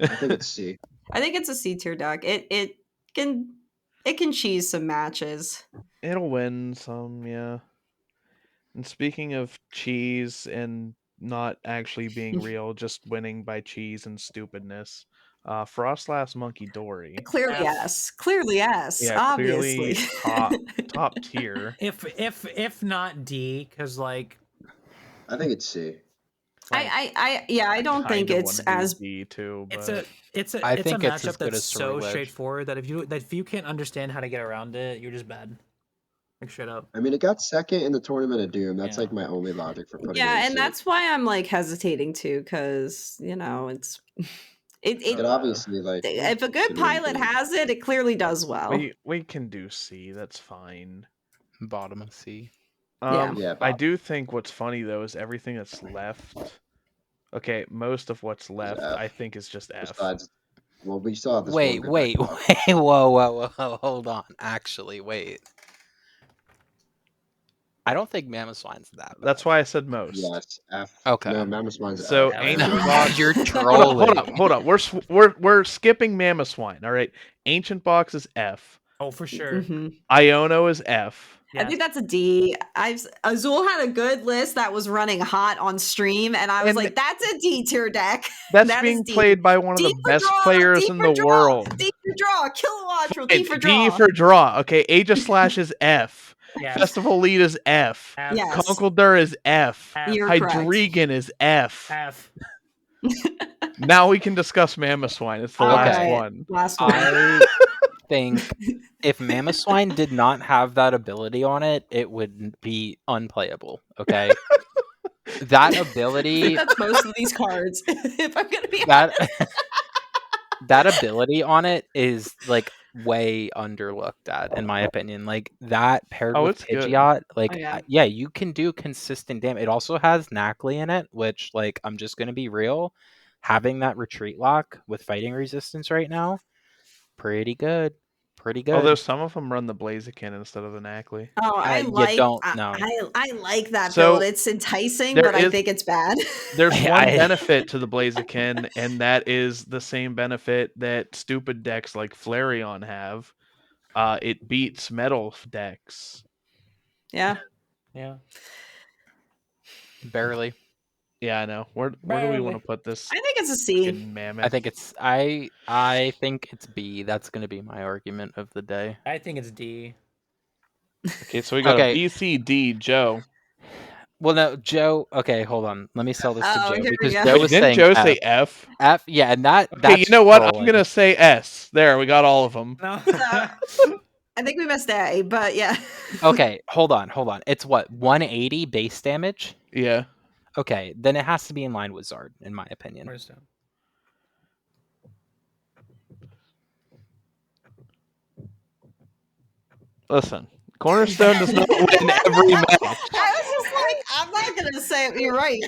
I think it's C. I think it's a C tier deck. It can cheese some matches. It'll win some, yeah. And speaking of cheese and not actually being real, just winning by cheese and stupidness, Frostlass Monkey Dory. Clearly F. yes. Clearly yes. Yeah, Obviously. clearly top tier. If not D, because like I think it's C. I don't think Kinda it's wanna do as D too, but it's a I it's a think it's as matchup good that's as so Cerulege. straightforward that if you can't understand how to get around it, you're just bad. Like straight up. I mean, it got second in the Tournament of Doom. That's Yeah. like my only logic for putting it. Yeah, in and C. that's why I'm like hesitating too, because it's It it. obviously like If a good could win pilot big. has it, it clearly does well. We can do C. That's fine. Bottom of C. Yeah. Yeah, I Bob. do think what's funny though is everything that's left. Okay, most of what's left F. I think is just F. Besides, well, we saw this. Wait, one wait, good wait, whoa, hold on. Actually, wait. I don't think Mammoth Swine's that bad. That's why I said most. Yes, F. Okay. No, Mammoth Swine's So F. Ancient No, Box. you're Hold trolling. up. We're skipping Mammoth Swine. All right. Ancient Box is F. Oh, for sure. Mhm. Iono is F. I think that's a D. Azul had a good list that was running hot on stream, and I was And like, "That's a D tier deck." That's That is being D. played by one of D the for best draw, players D in for the draw, world. D for draw, Kilowatt D for draw. D for draw. Okay, Aegis Slash is F. Yes. Festival Lead is F. F. Yes. Conkeldurr is F. F. You're correct. Hydreigon is F. F. Now we can discuss Mammoth Swine. It's the last Okay. one. Last one. I think if Mammoth Swine did not have that ability on it, it would be unplayable. Okay, that ability, That's most of these cards. If I'm gonna be that that ability on it is like way underlooked at, in my opinion. Like that paired Oh, with it's good. Pidgeot, like Oh, yeah. yeah, you can do consistent damage. It also has Knackley in it, which like I'm just gonna be real, having that retreat lock with fighting resistance right now, pretty good. Pretty good. Although some of them run the Blaziken instead of the Knackley. Oh, I You like. don't I, know. I like that So, build. It's enticing, there but I is- think it's bad. There's I- one I- benefit to the Blaziken, and that is the same benefit that stupid decks like Flareon have. It beats metal decks. Yeah. Yeah. Barely. Yeah, I know. Where do we want to put this? I think it's a C. fucking mammoth? I think it's I think it's B. That's gonna be my argument of the day. I think it's D. Okay, so we got Okay. a B, C, D, Joe. Well, no, Joe. Okay, hold on. Let me sell this to Oh, Joe here we because go. Joe Wait, was didn't saying Joe F. say F? F. Yeah, and Okay, that's you know what? I'm trolling. gonna say S. There, we got all of them. No. I think we missed A, but yeah. Okay, hold on. It's what 180 base damage. Yeah. Okay, then it has to be in line with Zard, in my opinion. Where's that? Listen, Cornerstone does not win every match. I was just like, I'm not gonna say it. You're right.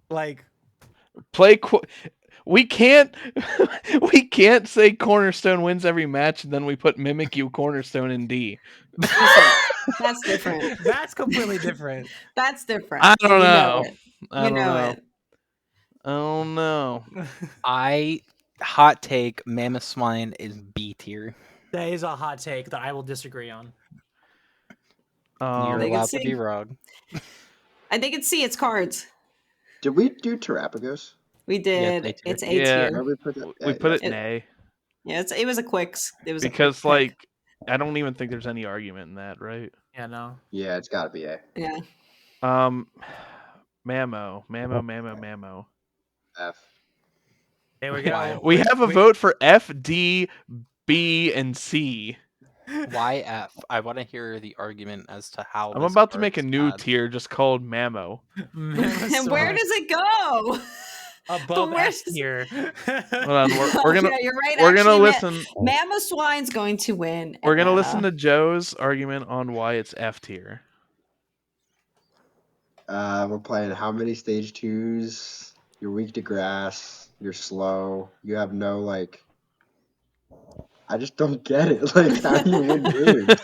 Like, We can't we can't say Cornerstone wins every match and then we put Mimikyu Cornerstone in D. That's different. that's completely different. That's different. I don't You know. it. I You don't know know. it. Oh no. I hot take Mammoth Swine is B tier. That is a hot take that I will disagree on. You're They can allowed to see. be wrong. I think it's C. It's cards. Did we do Terrapagos? We did. A tier. It's A Yeah. tier. Where we put that? We put it in It- A Yeah, it was a quicks. It was because a quick pick. like I don't even think there's any argument in that, right? Yeah, no. Yeah, it's got to be A. Yeah. Mammo. F. There we go. Why? We have a vote for F, D, B, and C. Why F? I want to hear the argument as to how. I'm this about to make a card's new bad. tier just called Mammo. And where does it go? above where's- S tier? Hold on, we're gonna Yeah, you're right. we're gonna actually, listen. Mammoth Swine's going to win. We're gonna Atlanta. listen to Joe's argument on why it's F tier. We're playing how many stage twos? You're weak to grass. You're slow. You have no like. I just don't get it. Like, how do you win games?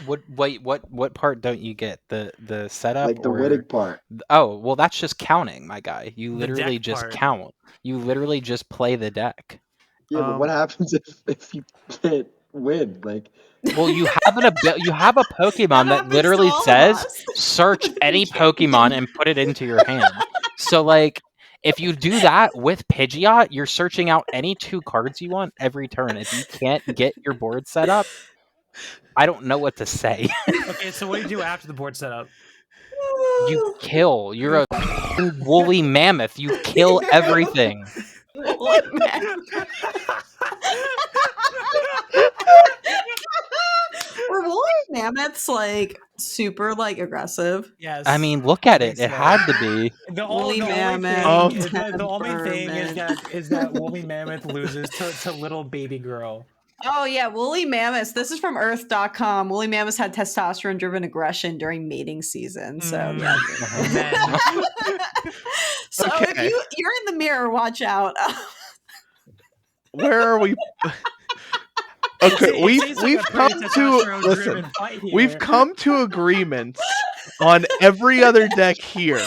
What part don't you get? The setup Like the or winning part. Oh, well that's just counting, my guy. You The literally deck just part. count. You literally just play the deck. Yeah, but what happens if you can't win? Like, Well, you have you have a Pokemon that happens literally to all of says us. search any You can't Pokemon win. and put it into your hand. So like if you do that with Pidgeot, you're searching out any 2 cards you want every turn. If you can't get your board set up, I don't know what to say. Okay, so what do you do after the board setup? You kill. You're a woolly mammoth. You kill everything. mammoths like super like aggressive? Yes. I mean, look at I it. think It so. had to be. Woolly mammoth, The only thing is temperament. that woolly mammoth loses to little baby girl. Oh yeah, woolly mammoths. This is from Earth.com. Woolly mammoths had testosterone-driven aggression during mating season. So yeah. And then So Okay. if you're in the mirror, watch out. where are we? Okay, it seems like we've a come pretty to testosterone-driven listen. fight here. We've come to agreements on every other deck here.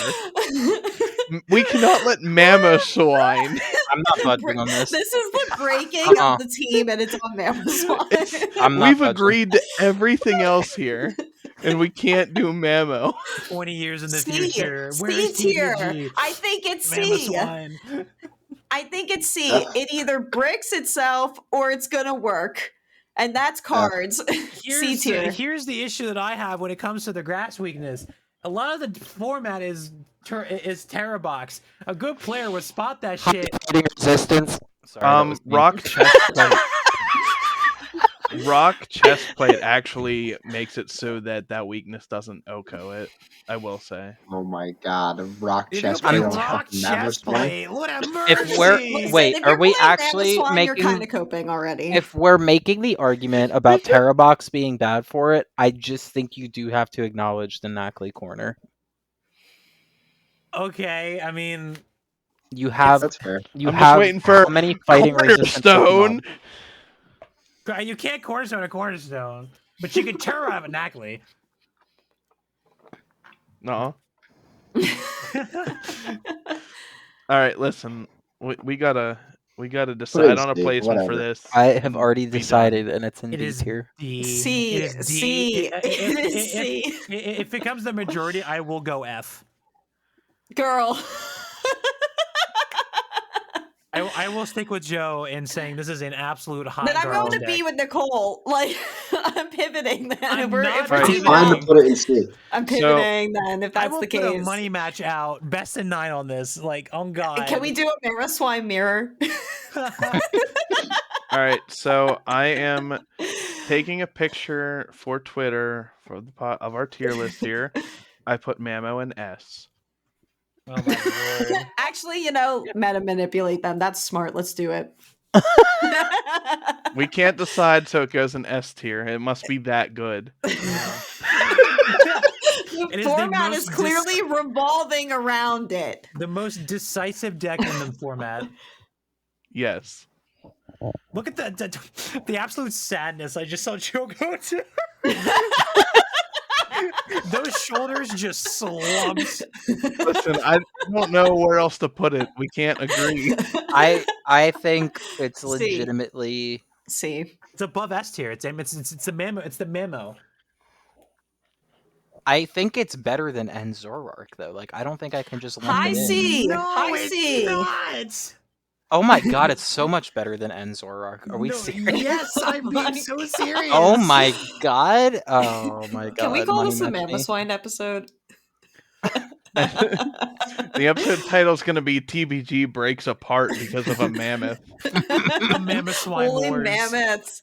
We cannot let Mammoth swine. I'm not budging on this. This is the breaking Uh-uh. of the team, and it's on Mammoth Swine. I'm not We've budging. agreed to everything else here, and we can't do Mammo. 20 years in the C, future. C Where's tier. TBG? I think it's Mammoth C. swine. I think it's C. It either bricks itself or it's gonna work, and that's cards. C tier. Here's the issue that I have when it comes to the grass weakness. A lot of the format is Terrabox. A good player would spot that shit. Fighting resistance. Sorry, that was me. Rock chestplate. Rock chestplate actually makes it so that weakness doesn't OHKO it. I will say. Oh my god, a rock If chest you plate play on rock fucking Mammoth chest Swine? play, what a If we're- mercy! wait, If are you're we playing Mammoth actually Swine, you're making- kind of coping already? If we're making the argument about Terrabox being bad for it, I just think you do have to acknowledge the Knackley corner. Okay, I mean, You have That's fair. you I'm just have waiting for how many fighting resistance Cornerstone. Pokemon? you can't cornerstone a cornerstone, but you can turn out of a Knackley. No. All right, listen. We gotta decide on a C, placement for whatever. this. I have and already be done. decided, and it's in It D is tier. D. C, It is D. C, If- it is if- C. If it comes the majority, I will go F. Girl. I will stick with Joe in saying this is an absolute hot Then I'm going garbage to be deck. with Nicole. Like I'm pivoting then. I'm If we're, not if we're I'm pivoting. teaming fine up, to put it in C. I'm So- pivoting then if I that's will the put a case. money match out. Best in 9 on this. Like, oh god. Can we do a Mara Swine mirror? All right, so I am taking a picture for Twitter for the of our tier list here. I put Mammo in S. Oh my lord. Actually, meta manipulate them. That's smart. Let's do it. We can't decide, so it goes in S tier. It must be that good. The It is the format most is clearly revolving around it. The most decisive deck in the format. Yes. Look at the absolute sadness I just saw Joe go to. Those shoulders just slumped. Listen, I don't know where else to put it. We can't agree. I think it's C. legitimately. See. It's above S tier. It's the memo. It's the memo. I think it's better than Enzorark though. Like I don't think I can just lump High it in. C. No, High it's C. not. Oh my god, it's so much better than Enzorark. Are we No, serious? Yes, I'm being so serious. Oh my god. Oh my god. Can we call Money this the match me. Mammoth Swine episode? The episode title is going to be TBG breaks apart because of a mammoth. The Mammoth Swine Holy Wars. mammoths.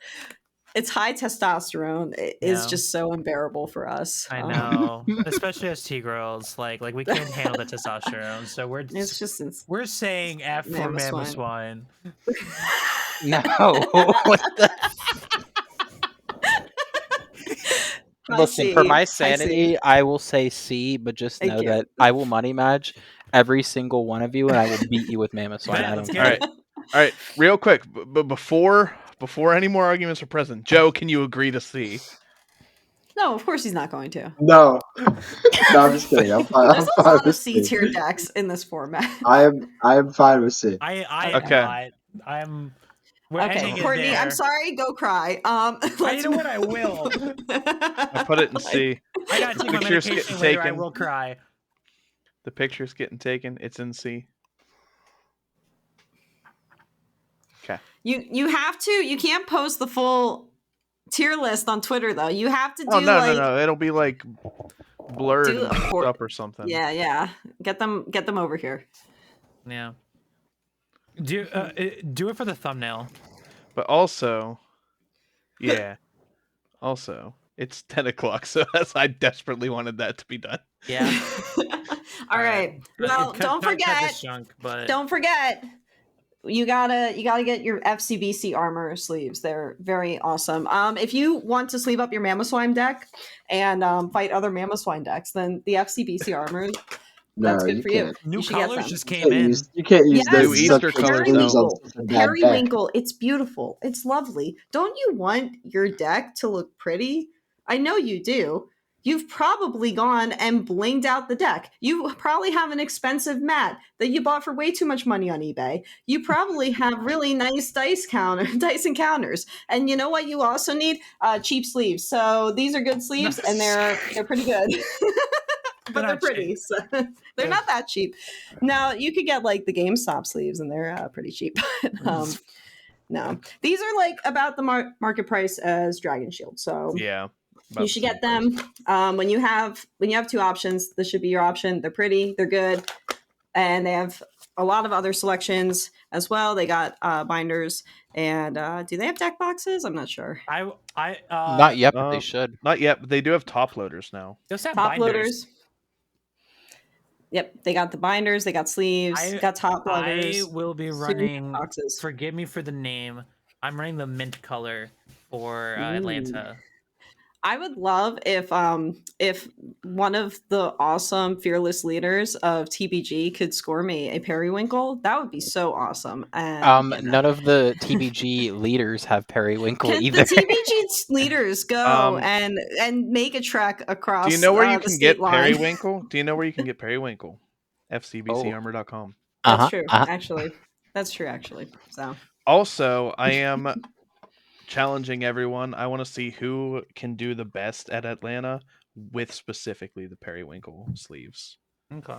It's high testosterone. It is Yeah. just so unbearable for us. I know, especially as T girls, like we can't handle the testosterone, so It's just we're saying F for Mammoth Mammoth Swine. Swine. No. What the- High Listen, C, for my high C. sanity, I will say C, but just Thank know you. that I will money match every single one of you, and I will beat you with Mammoth Swine. Bet, I let's don't get care. it. All right, real quick, but before any more arguments are present, Joe, can you agree to C? No, of course he's not going to. No. No, I'm just kidding. I'm fine. There's I'm a fine lot of with C C. tier decks in this format. I am fine with C. I Okay. am not. I'm. We're Okay, ending it Courtney, there. I'm sorry. Go cry. You know what? I will. I put it in C. I gotta take my Pictures medication getting later. I taken. will cry. The picture's getting taken. It's in C. Okay. You have to. You can't post the full tier list on Twitter though. You have to do Oh no, like no! It'll be like blurred Do and a mixed port- up or something. yeah. Get them over here. Yeah. Do do it for the thumbnail. But also, yeah. Also, It's 10 o'clock, so I desperately wanted that to be done. Yeah. All right. Well, don't cut forget. this chunk, but Don't forget. You gotta get your FCBC armor sleeves. They're very awesome. If you want to sleeve up your Mamoswine deck and fight other Mamoswine decks, then the FCBC armor, that's No, good you for you. can't. new You should get colors some. just You came can't in. use, you can't use Yes, those New as Easter such colors things on Periwinkle. such a bad deck. Periwinkle. It's beautiful. It's lovely. Don't you want your deck to look pretty? I know you do. You've probably gone and blinged out the deck. You probably have an expensive mat that you bought for way too much money on eBay. You probably have really nice dice encounters. And you know what you also need? Cheap sleeves. So these are good sleeves and they're pretty good. But they're not pretty. cheap. So they're not that cheap. Now you could get like the GameStop sleeves and they're pretty cheap. No, these are like about the market price as Dragon Shield. So Yeah. you should get them. When you have two options, this should be your option. They're pretty, they're good, and they have a lot of other selections as well. They got binders, and do they have deck boxes? I'm not sure. Not yet, but they should. Not yet, but they do have top loaders now. Those have Top binders. loaders. Yep, they got the binders. They got sleeves. Got top loaders. I will be soon running. boxes. Forgive me for the name. I'm running the mint color for Atlanta. I would love if one of the awesome fearless leaders of TBG could score me a periwinkle. That would be so awesome. And None of the TBG leaders have periwinkle can either. the TBG leaders go and make a trek across? Do you know where you the can get state line? periwinkle? Do you know where you can get periwinkle? FCBCarmor.com. That's true. Actually, that's true. Actually, so Also, I am challenging everyone. I want to see who can do the best at Atlanta with specifically the periwinkle sleeves. Okay.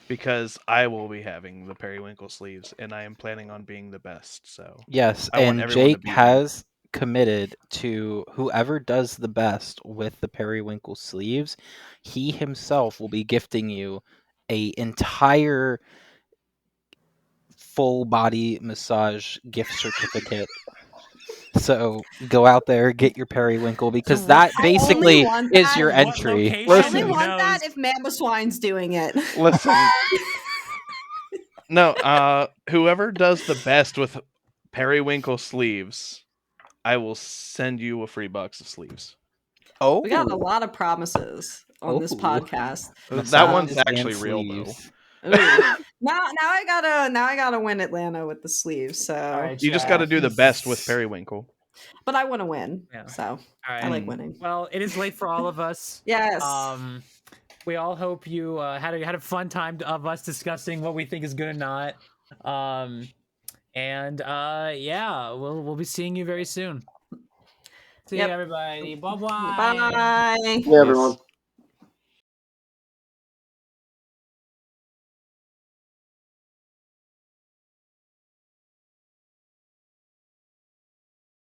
Because I will be having the periwinkle sleeves, and I am planning on being the best. So Yes, I want and everyone to Jake beat me. has committed to whoever does the best with the periwinkle sleeves, he himself will be gifting you a entire full body massage gift certificate. So go out there, get your periwinkle, because that I only basically want is that- your What entry. location? I Listen, only Who want that knows? if Mamoswine's doing it. Listen. No, whoever does the best with periwinkle sleeves, I will send you a free box of sleeves. Oh, We got a lot of promises on this Oh. podcast. That one's massages actually and real though. sleeves. Ooh. now I gotta win Atlanta with the sleeves. So, All right, You just chat. got to do the best with periwinkle. but I want to win. Yeah. So All right. I like winning. Well, it is late for all of us. Yes. We all hope you had a fun time of us discussing what we think is good or not. Yeah, we'll be seeing you very soon. See you, everybody. Bye-bye. Bye. Yeah, everyone.